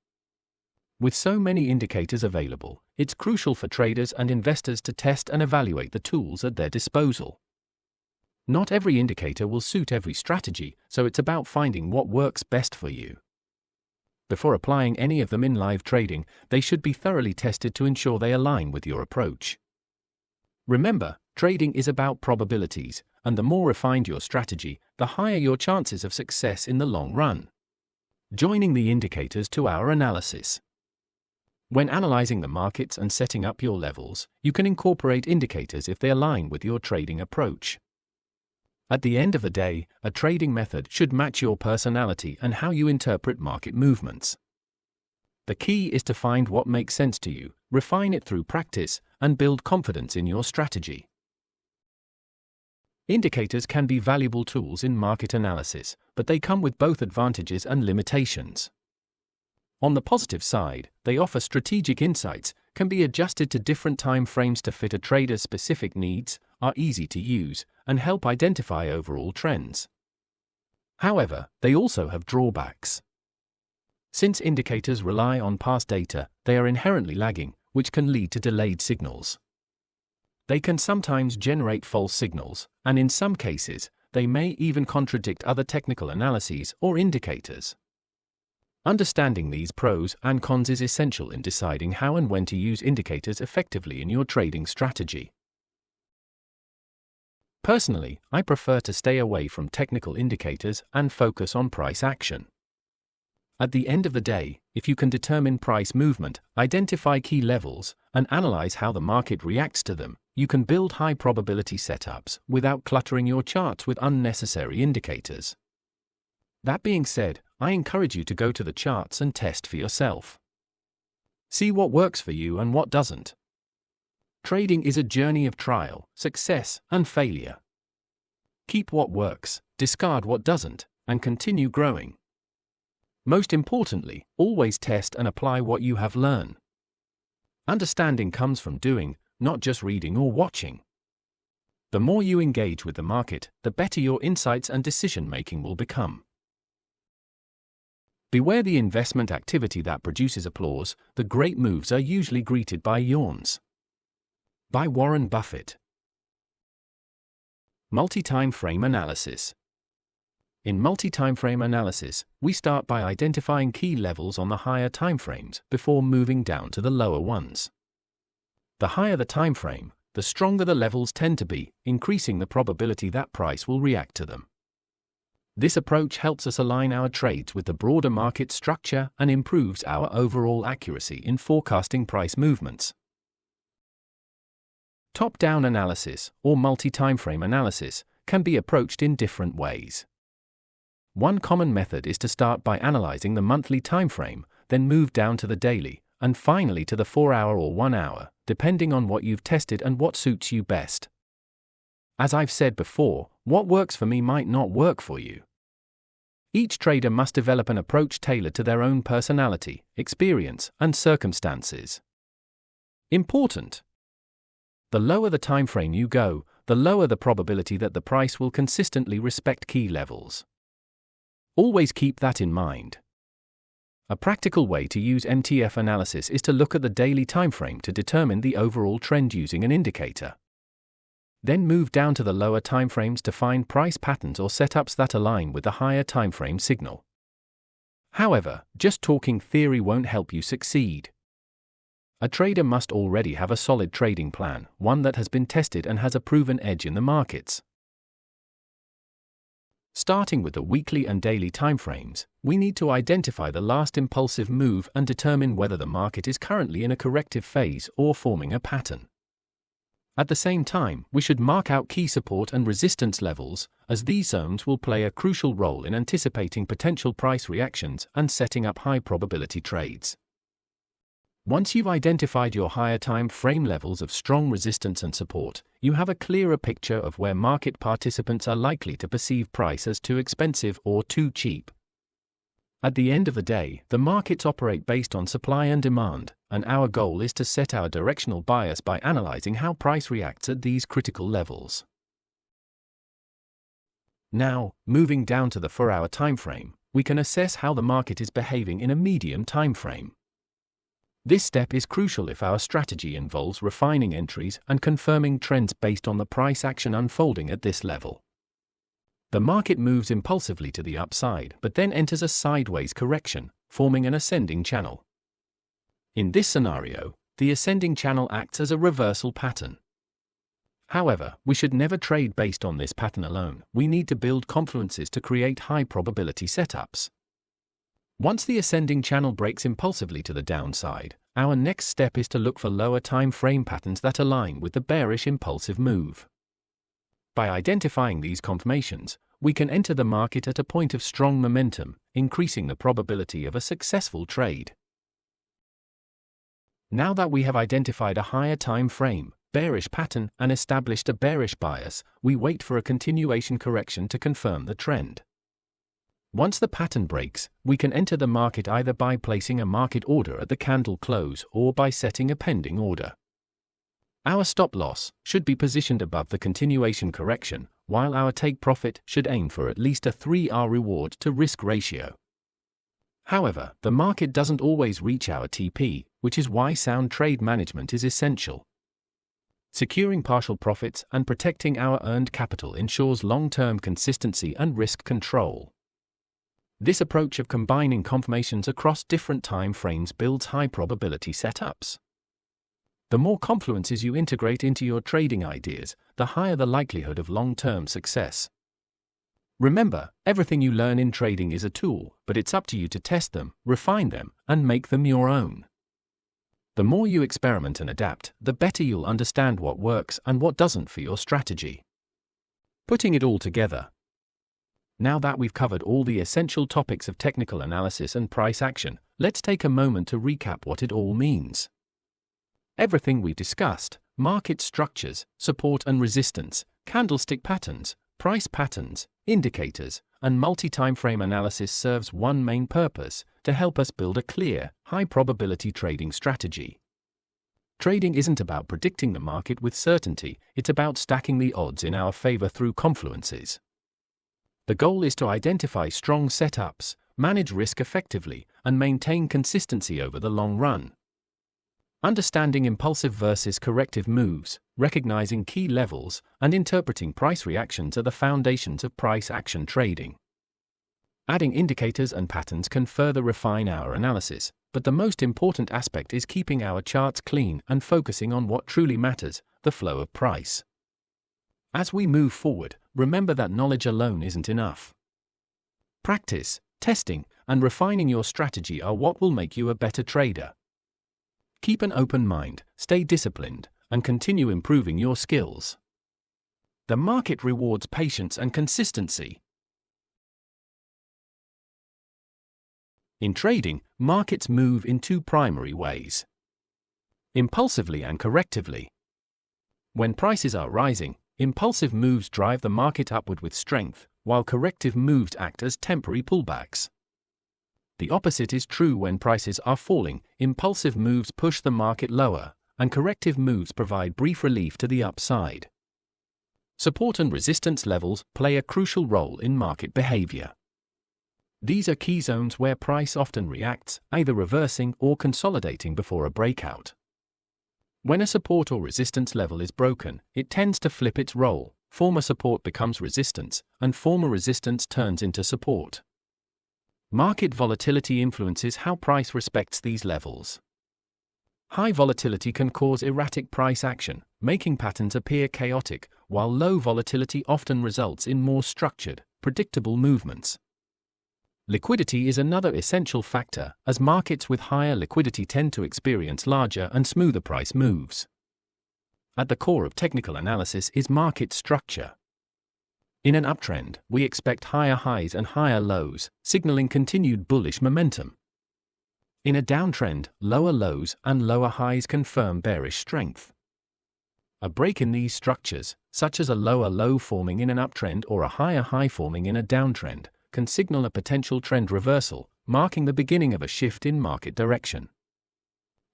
With so many indicators available, it's crucial for traders and investors to test and evaluate the tools at their disposal. Not every indicator will suit every strategy, so it's about finding what works best for you. Before applying any of them in live trading, they should be thoroughly tested to ensure they align with your approach. Remember, trading is about probabilities, and the more refined your strategy, the higher your chances of success in the long run. Joining the indicators to our analysis. When analyzing the markets and setting up your levels, you can incorporate indicators if they align with your trading approach. At the end of the day, a trading method should match your personality and how you interpret market movements. The key is to find what makes sense to you, refine it through practice, and build confidence in your strategy. Indicators can be valuable tools in market analysis, but they come with both advantages and limitations. On the positive side, they offer strategic insights, can be adjusted to different time frames to fit a trader's specific needs, are easy to use, and help identify overall trends. However, they also have drawbacks. Since indicators rely on past data, they are inherently lagging, which can lead to delayed signals. They can sometimes generate false signals, and in some cases, they may even contradict other technical analyses or indicators. Understanding these pros and cons is essential in deciding how and when to use indicators effectively in your trading strategy. Personally, I prefer to stay away from technical indicators and focus on price action. At the end of the day, if you can determine price movement, identify key levels, and analyze how the market reacts to them, you can build high-probability setups without cluttering your charts with unnecessary indicators. That being said, I encourage you to go to the charts and test for yourself. See what works for you and what doesn't. Trading is a journey of trial, success, and failure. Keep what works, discard what doesn't, and continue growing. Most importantly, always test and apply what you have learned. Understanding comes from doing, not just reading or watching. The more you engage with the market, the better your insights and decision-making will become. Beware the investment activity that produces applause. The great moves are usually greeted by yawns. By Warren Buffett. Multi-time frame analysis. In multi-time frame analysis, we start by identifying key levels on the higher timeframes before moving down to the lower ones. The higher the time frame, the stronger the levels tend to be, increasing the probability that price will react to them. This approach helps us align our trades with the broader market structure and improves our overall accuracy in forecasting price movements. Top-down analysis, or multi-timeframe analysis, can be approached in different ways. One common method is to start by analyzing the monthly timeframe, then move down to the daily, and finally to the 4-hour or 1-hour, depending on what you've tested and what suits you best. As I've said before, what works for me might not work for you. Each trader must develop an approach tailored to their own personality, experience, and circumstances. Important. The lower the time frame you go, the lower the probability that the price will consistently respect key levels. Always keep that in mind. A practical way to use MTF analysis is to look at the daily timeframe to determine the overall trend using an indicator. Then move down to the lower timeframes to find price patterns or setups that align with the higher timeframe signal. However, just talking theory won't help you succeed. A trader must already have a solid trading plan, one that has been tested and has a proven edge in the markets. Starting with the weekly and daily timeframes, we need to identify the last impulsive move and determine whether the market is currently in a corrective phase or forming a pattern. At the same time, we should mark out key support and resistance levels, as these zones will play a crucial role in anticipating potential price reactions and setting up high-probability trades. Once you've identified your higher time frame levels of strong resistance and support, you have a clearer picture of where market participants are likely to perceive price as too expensive or too cheap. At the end of the day, the markets operate based on supply and demand, and our goal is to set our directional bias by analyzing how price reacts at these critical levels. Now, moving down to the 4-hour timeframe, we can assess how the market is behaving in a medium timeframe. This step is crucial if our strategy involves refining entries and confirming trends based on the price action unfolding at this level. The market moves impulsively to the upside but then enters a sideways correction, forming an ascending channel. In this scenario, the ascending channel acts as a reversal pattern. However, we should never trade based on this pattern alone. We need to build confluences to create high-probability setups. Once the ascending channel breaks impulsively to the downside, our next step is to look for lower time frame patterns that align with the bearish impulsive move. By identifying these confirmations, we can enter the market at a point of strong momentum, increasing the probability of a successful trade. Now that we have identified a higher time frame, bearish pattern, and established a bearish bias, we wait for a continuation correction to confirm the trend. Once the pattern breaks, we can enter the market either by placing a market order at the candle close or by setting a pending order. Our stop loss should be positioned above the continuation correction, while our take profit should aim for at least a 3R reward to risk ratio. However, the market doesn't always reach our TP, which is why sound trade management is essential. Securing partial profits and protecting our earned capital ensures long-term consistency and risk control. This approach of combining confirmations across different time frames builds high-probability setups. The more confluences you integrate into your trading ideas, the higher the likelihood of long-term success. Remember, everything you learn in trading is a tool, but it's up to you to test them, refine them, and make them your own. The more you experiment and adapt, the better you'll understand what works and what doesn't for your strategy. Putting it all together. Now that we've covered all the essential topics of technical analysis and price action, let's take a moment to recap what it all means. Everything we've discussed, market structures, support and resistance, candlestick patterns, price patterns, indicators, and multi-time frame analysis serves one main purpose: to help us build a clear, high-probability trading strategy. Trading isn't about predicting the market with certainty, it's about stacking the odds in our favor through confluences. The goal is to identify strong setups, manage risk effectively, and maintain consistency over the long run. Understanding impulsive versus corrective moves, recognizing key levels, and interpreting price reactions are the foundations of price action trading. Adding indicators and patterns can further refine our analysis, but the most important aspect is keeping our charts clean and focusing on what truly matters: the flow of price. As we move forward, remember that knowledge alone isn't enough. Practice, testing, and refining your strategy are what will make you a better trader. Keep an open mind, stay disciplined, and continue improving your skills. The market rewards patience and consistency. In trading, markets move in two primary ways: impulsively and correctively. When prices are rising, impulsive moves drive the market upward with strength, while corrective moves act as temporary pullbacks. The opposite is true when prices are falling. Impulsive moves push the market lower, and corrective moves provide brief relief to the upside. Support and resistance levels play a crucial role in market behavior. These are key zones where price often reacts, either reversing or consolidating before a breakout. When a support or resistance level is broken, it tends to flip its role. Former support becomes resistance, and former resistance turns into support. Market volatility influences how price respects these levels. High volatility can cause erratic price action, making patterns appear chaotic, while low volatility often results in more structured, predictable movements. Liquidity is another essential factor, as markets with higher liquidity tend to experience larger and smoother price moves. At the core of technical analysis is market structure. In an uptrend, we expect higher highs and higher lows, signaling continued bullish momentum. In a downtrend, lower lows and lower highs confirm bearish strength. A break in these structures, such as a lower low forming in an uptrend or a higher high forming in a downtrend, can signal a potential trend reversal, marking the beginning of a shift in market direction.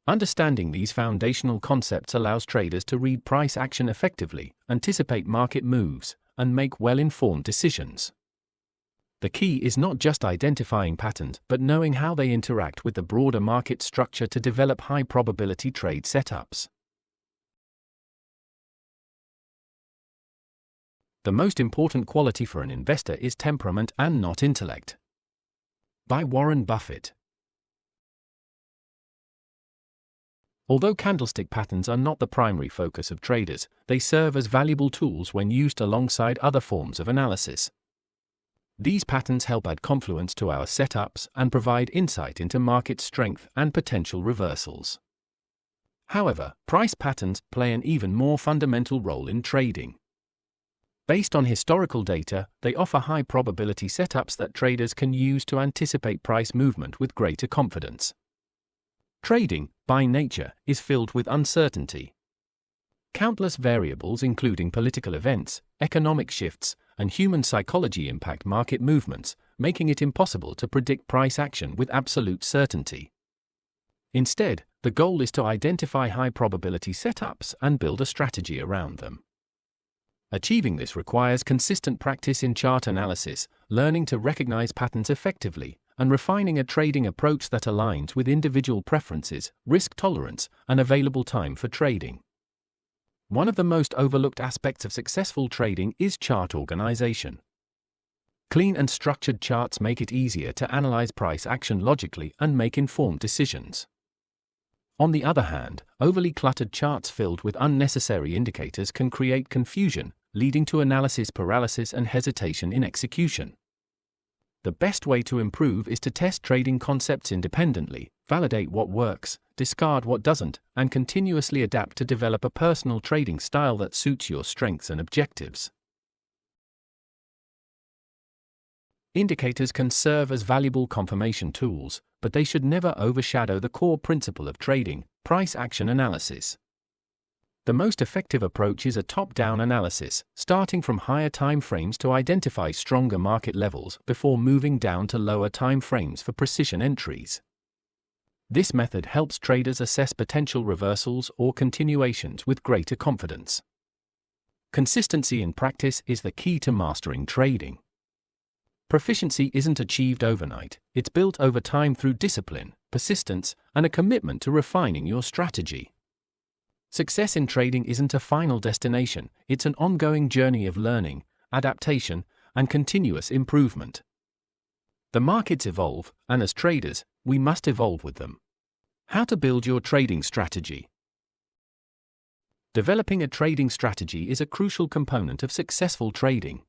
Understanding these foundational concepts allows traders to read price action effectively, anticipate market moves, and make well-informed decisions. The key is not just identifying patterns, but knowing how they interact with the broader market structure to develop high-probability trade setups. The most important quality for an investor is temperament and not intellect. By Warren Buffett. Although candlestick patterns are not the primary focus of traders, they serve as valuable tools when used alongside other forms of analysis. These patterns help add confluence to our setups and provide insight into market strength and potential reversals. However, price patterns play an even more fundamental role in trading. Based on historical data, they offer high probability setups that traders can use to anticipate price movement with greater confidence. Trading, by nature, is filled with uncertainty. Countless variables including political events, economic shifts, and human psychology impact market movements, making it impossible to predict price action with absolute certainty. Instead, the goal is to identify high-probability setups and build a strategy around them. Achieving this requires consistent practice in chart analysis, learning to recognize patterns effectively, and refining a trading approach that aligns with individual preferences, risk tolerance, and available time for trading. One of the most overlooked aspects of successful trading is chart organization. Clean and structured charts make it easier to analyze price action logically and make informed decisions. On the other hand, overly cluttered charts filled with unnecessary indicators can create confusion, leading to analysis paralysis and hesitation in execution. The best way to improve is to test trading concepts independently, validate what works, discard what doesn't, and continuously adapt to develop a personal trading style that suits your strengths and objectives. Indicators can serve as valuable confirmation tools, but they should never overshadow the core principle of trading, price action analysis. The most effective approach is a top-down analysis, starting from higher time frames to identify stronger market levels before moving down to lower time frames for precision entries. This method helps traders assess potential reversals or continuations with greater confidence. Consistency in practice is the key to mastering trading. Proficiency isn't achieved overnight, it's built over time through discipline, persistence, and a commitment to refining your strategy. Success in trading isn't a final destination, it's an ongoing journey of learning, adaptation, and continuous improvement. The markets evolve, and as traders, we must evolve with them. How to build your trading strategy. Developing a trading strategy is a crucial component of successful trading.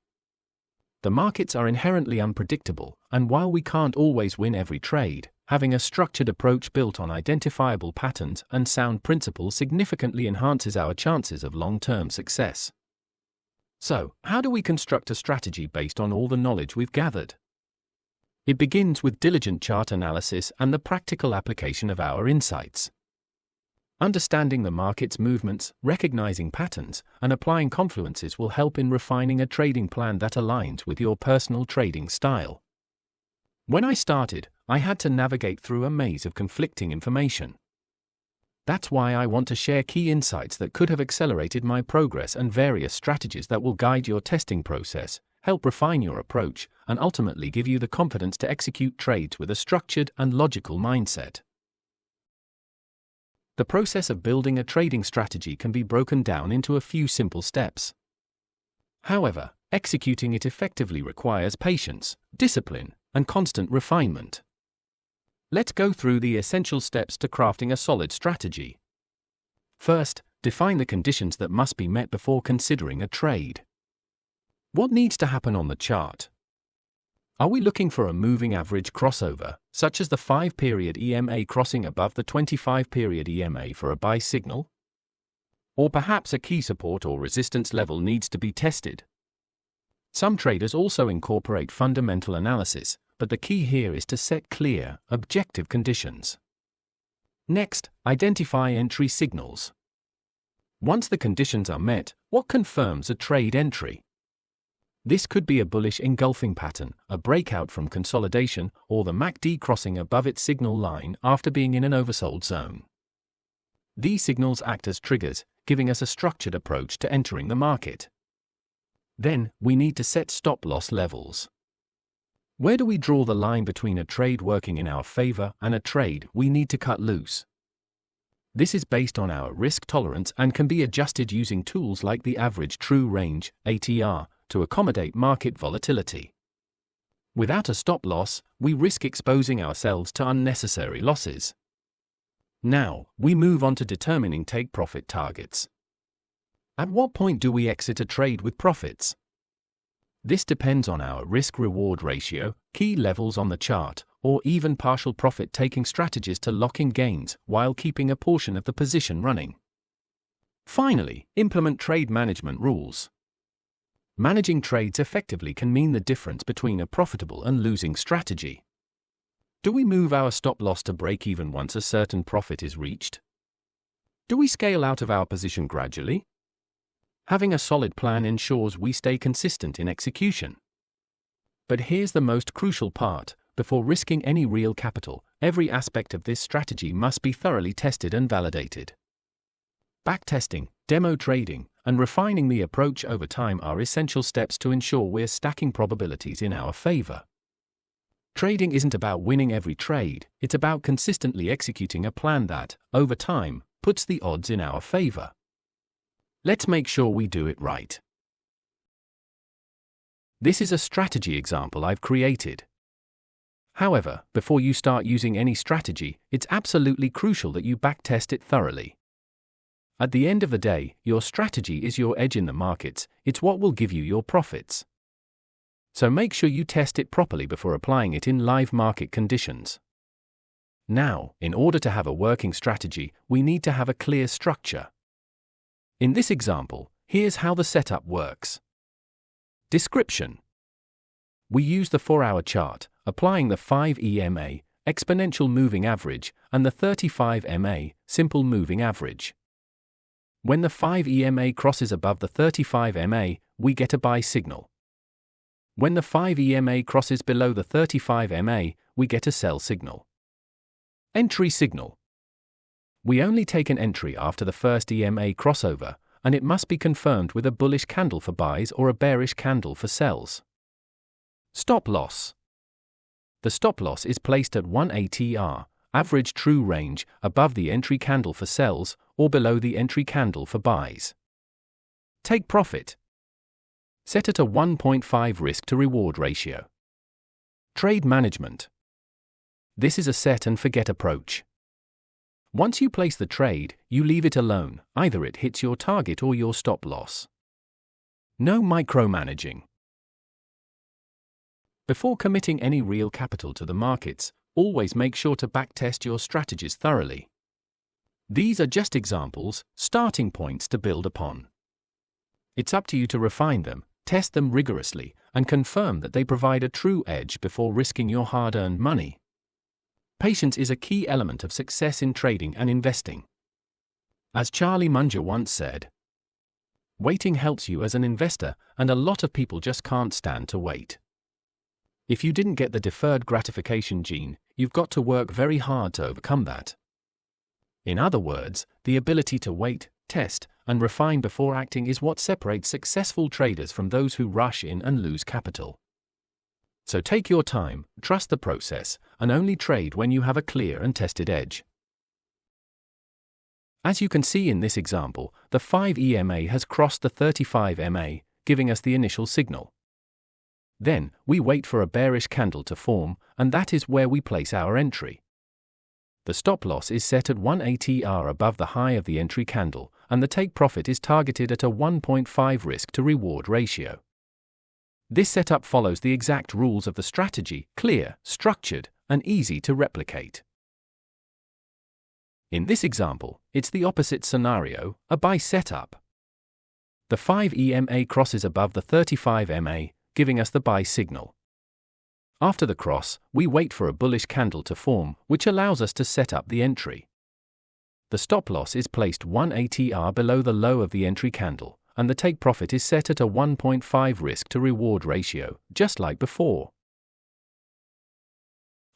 The markets are inherently unpredictable, and while we can't always win every trade, having a structured approach built on identifiable patterns and sound principles significantly enhances our chances of long-term success. So, how do we construct a strategy based on all the knowledge we've gathered? It begins with diligent chart analysis and the practical application of our insights. Understanding the market's movements, recognizing patterns, and applying confluences will help in refining a trading plan that aligns with your personal trading style. When I started, I had to navigate through a maze of conflicting information. That's why I want to share key insights that could have accelerated my progress and various strategies that will guide your testing process, help refine your approach, and ultimately give you the confidence to execute trades with a structured and logical mindset. The process of building a trading strategy can be broken down into a few simple steps. However, executing it effectively requires patience, discipline, and constant refinement. Let's go through the essential steps to crafting a solid strategy. First, define the conditions that must be met before considering a trade. What needs to happen on the chart? Are we looking for a moving average crossover, such as the 5-period EMA crossing above the 25-period EMA for a buy signal? Or perhaps a key support or resistance level needs to be tested? Some traders also incorporate fundamental analysis, but the key here is to set clear, objective conditions. Next, identify entry signals. Once the conditions are met, what confirms a trade entry? This could be a bullish engulfing pattern, a breakout from consolidation, or the MACD crossing above its signal line after being in an oversold zone. These signals act as triggers, giving us a structured approach to entering the market. Then, we need to set stop-loss levels. Where do we draw the line between a trade working in our favor and a trade we need to cut loose? This is based on our risk tolerance and can be adjusted using tools like the average true range, ATR, to accommodate market volatility. Without a stop-loss, we risk exposing ourselves to unnecessary losses. Now, we move on to determining take-profit targets. At what point do we exit a trade with profits? This depends on our risk-reward ratio, key levels on the chart, or even partial profit-taking strategies to lock in gains while keeping a portion of the position running. Finally, implement trade management rules. Managing trades effectively can mean the difference between a profitable and losing strategy. Do we move our stop loss to break even once a certain profit is reached? Do we scale out of our position gradually? Having a solid plan ensures we stay consistent in execution. But here's the most crucial part: before risking any real capital, every aspect of this strategy must be thoroughly tested and validated. Backtesting, demo trading, and refining the approach over time are essential steps to ensure we're stacking probabilities in our favor. Trading isn't about winning every trade, it's about consistently executing a plan that, over time, puts the odds in our favor. Let's make sure we do it right. This is a strategy example I've created. However, before you start using any strategy, it's absolutely crucial that you backtest it thoroughly. At the end of the day, your strategy is your edge in the markets, it's what will give you your profits. So make sure you test it properly before applying it in live market conditions. Now, in order to have a working strategy, we need to have a clear structure. In this example, here's how the setup works. Description. We use the 4-hour chart, applying the 5 EMA, exponential moving average, and the 35 MA, simple moving average. When the 5 EMA crosses above the 35 MA, we get a buy signal. When the 5 EMA crosses below the 35 MA, we get a sell signal. Entry signal. We only take an entry after the first EMA crossover, and it must be confirmed with a bullish candle for buys or a bearish candle for sells. Stop loss. The stop loss is placed at 1 ATR, average true range, above the entry candle for sells, or below the entry candle for buys. Take profit. Set at a 1.5 risk to reward ratio. Trade management. This is a set and forget approach. Once you place the trade, you leave it alone, either it hits your target or your stop loss. No micromanaging. Before committing any real capital to the markets, always make sure to backtest your strategies thoroughly. These are just examples, starting points to build upon. It's up to you to refine them, test them rigorously, and confirm that they provide a true edge before risking your hard-earned money. Patience is a key element of success in trading and investing. As Charlie Munger once said, waiting helps you as an investor, and a lot of people just can't stand to wait. If you didn't get the deferred gratification gene, you've got to work very hard to overcome that. In other words, the ability to wait, test, and refine before acting is what separates successful traders from those who rush in and lose capital. So take your time, trust the process, and only trade when you have a clear and tested edge. As you can see in this example, the 5 EMA has crossed the 35 MA, giving us the initial signal. Then, we wait for a bearish candle to form, and that is where we place our entry. The stop loss is set at 1 ATR above the high of the entry candle, and the take profit is targeted at a 1.5 risk to reward ratio. This setup follows the exact rules of the strategy, clear, structured, and easy to replicate. In this example, it's the opposite scenario, a buy setup. The 5 EMA crosses above the 35 MA, giving us the buy signal. After the cross, we wait for a bullish candle to form, which allows us to set up the entry. The stop loss is placed 1 ATR below the low of the entry candle, and the take profit is set at a 1.5 risk to reward ratio, just like before.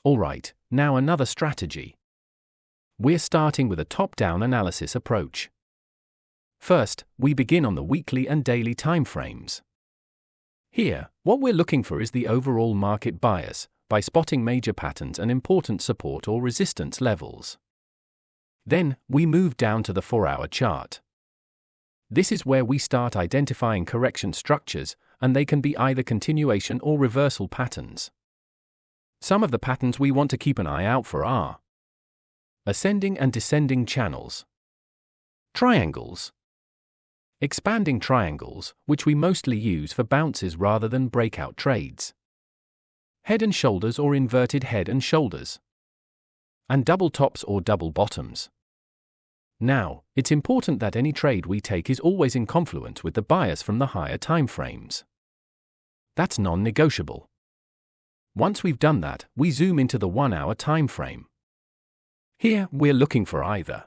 Alright, now another strategy. We're starting with a top-down analysis approach. First, we begin on the weekly and daily timeframes. Here, what we're looking for is the overall market bias, by spotting major patterns and important support or resistance levels. Then, we move down to the 4-hour chart. This is where we start identifying correction structures, and they can be either continuation or reversal patterns. Some of the patterns we want to keep an eye out for are ascending and descending channels, triangles, expanding triangles, which we mostly use for bounces rather than breakout trades, head and shoulders or inverted head and shoulders, and double tops or double bottoms. Now, it's important that any trade we take is always in confluence with the bias from the higher timeframes. That's non-negotiable. Once we've done that, we zoom into the 1-hour time frame. Here, we're looking for either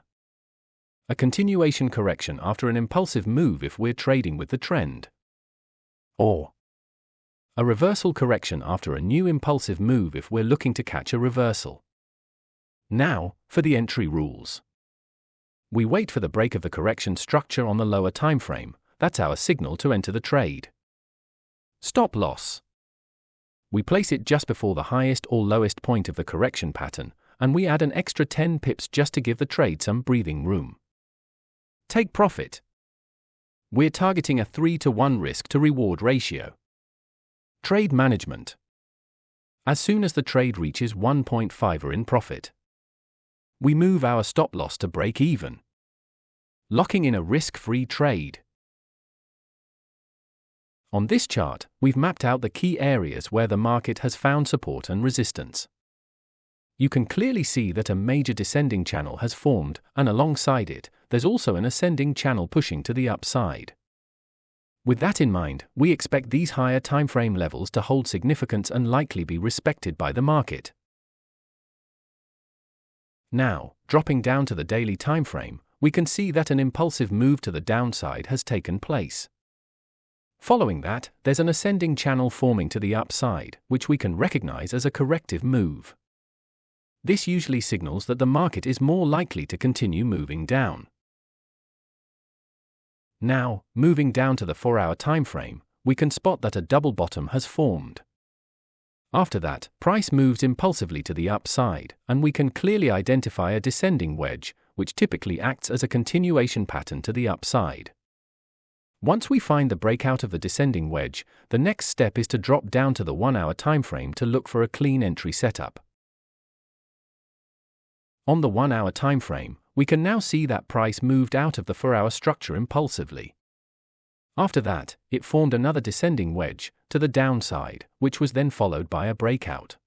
a continuation correction after an impulsive move if we're trading with the trend, or a reversal correction after a new impulsive move if we're looking to catch a reversal. Now, for the entry rules. We wait for the break of the correction structure on the lower time frame. That's our signal to enter the trade. Stop loss. We place it just before the highest or lowest point of the correction pattern, and we add an extra 10 pips just to give the trade some breathing room. Take profit. We're targeting a 3-to-1 risk to reward ratio. Trade management. As soon as the trade reaches 1.5 or in profit, we move our stop loss to break even, locking in a risk-free trade. On this chart, we've mapped out the key areas where the market has found support and resistance. You can clearly see that a major descending channel has formed, and alongside it, there's also an ascending channel pushing to the upside. With that in mind, we expect these higher timeframe levels to hold significance and likely be respected by the market. Now, dropping down to the daily timeframe, we can see that an impulsive move to the downside has taken place. Following that, there's an ascending channel forming to the upside, which we can recognize as a corrective move. This usually signals that the market is more likely to continue moving down. Now, moving down to the 4-hour time frame, we can spot that a double bottom has formed. After that, price moves impulsively to the upside, and we can clearly identify a descending wedge, which typically acts as a continuation pattern to the upside. Once we find the breakout of the descending wedge, the next step is to drop down to the 1-hour time frame to look for a clean entry setup. On the 1-hour time frame, we can now see that price moved out of the 4-hour structure impulsively. After that, it formed another descending wedge to the downside, which was then followed by a breakout.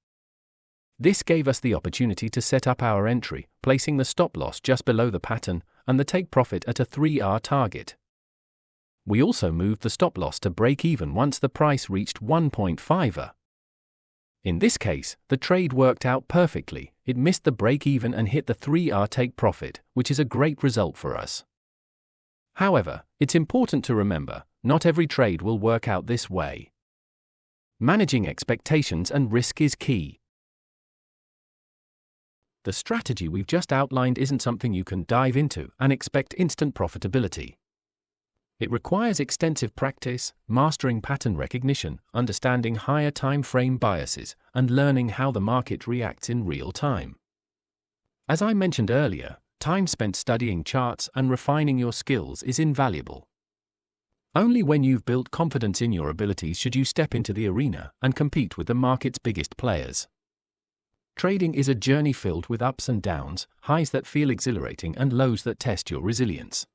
This gave us the opportunity to set up our entry, placing the stop loss just below the pattern and the take profit at a 3-hour target. We also moved the stop loss to break even once the price reached 1.5. In this case, the trade worked out perfectly. It missed the break even and hit the 3-hour take profit, which is a great result for us. However, it's important to remember, not every trade will work out this way. Managing expectations and risk is key. The strategy we've just outlined isn't something you can dive into and expect instant profitability. It requires extensive practice, mastering pattern recognition, understanding higher time frame biases, and learning how the market reacts in real time. As I mentioned earlier, time spent studying charts and refining your skills is invaluable. Only when you've built confidence in your abilities should you step into the arena and compete with the market's biggest players. Trading is a journey filled with ups and downs, highs that feel exhilarating and lows that test your resilience.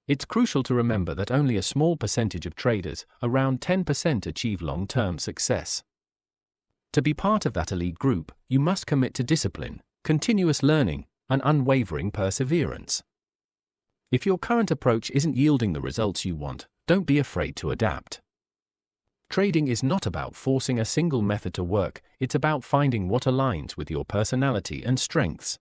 It's crucial to remember that only a small percentage of traders, around 10%, achieve long-term success. To be part of that elite group, you must commit to discipline, continuous learning, and unwavering perseverance. If your current approach isn't yielding the results you want, don't be afraid to adapt. Trading is not about forcing a single method to work, it's about finding what aligns with your personality and strengths.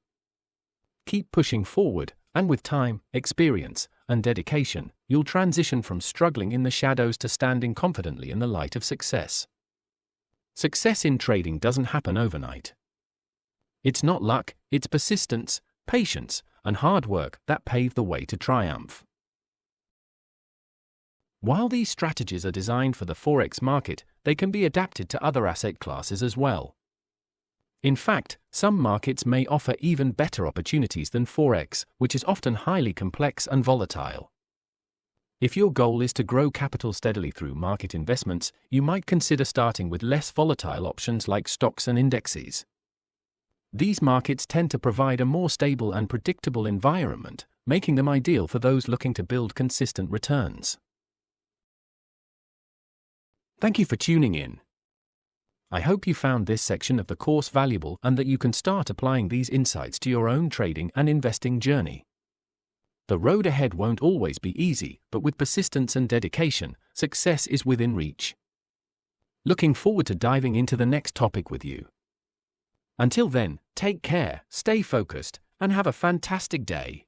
Keep pushing forward, and with time, experience, and dedication, you'll transition from struggling in the shadows to standing confidently in the light of success. Success in trading doesn't happen overnight. It's not luck, it's persistence, patience, and hard work that pave the way to triumph. While these strategies are designed for the Forex market, they can be adapted to other asset classes as well. In fact, some markets may offer even better opportunities than Forex, which is often highly complex and volatile. If your goal is to grow capital steadily through market investments, you might consider starting with less volatile options like stocks and indexes. These markets tend to provide a more stable and predictable environment, making them ideal for those looking to build consistent returns. Thank you for tuning in. I hope you found this section of the course valuable and that you can start applying these insights to your own trading and investing journey. The road ahead won't always be easy, but with persistence and dedication, success is within reach. Looking forward to diving into the next topic with you. Until then, take care, stay focused, and have a fantastic day.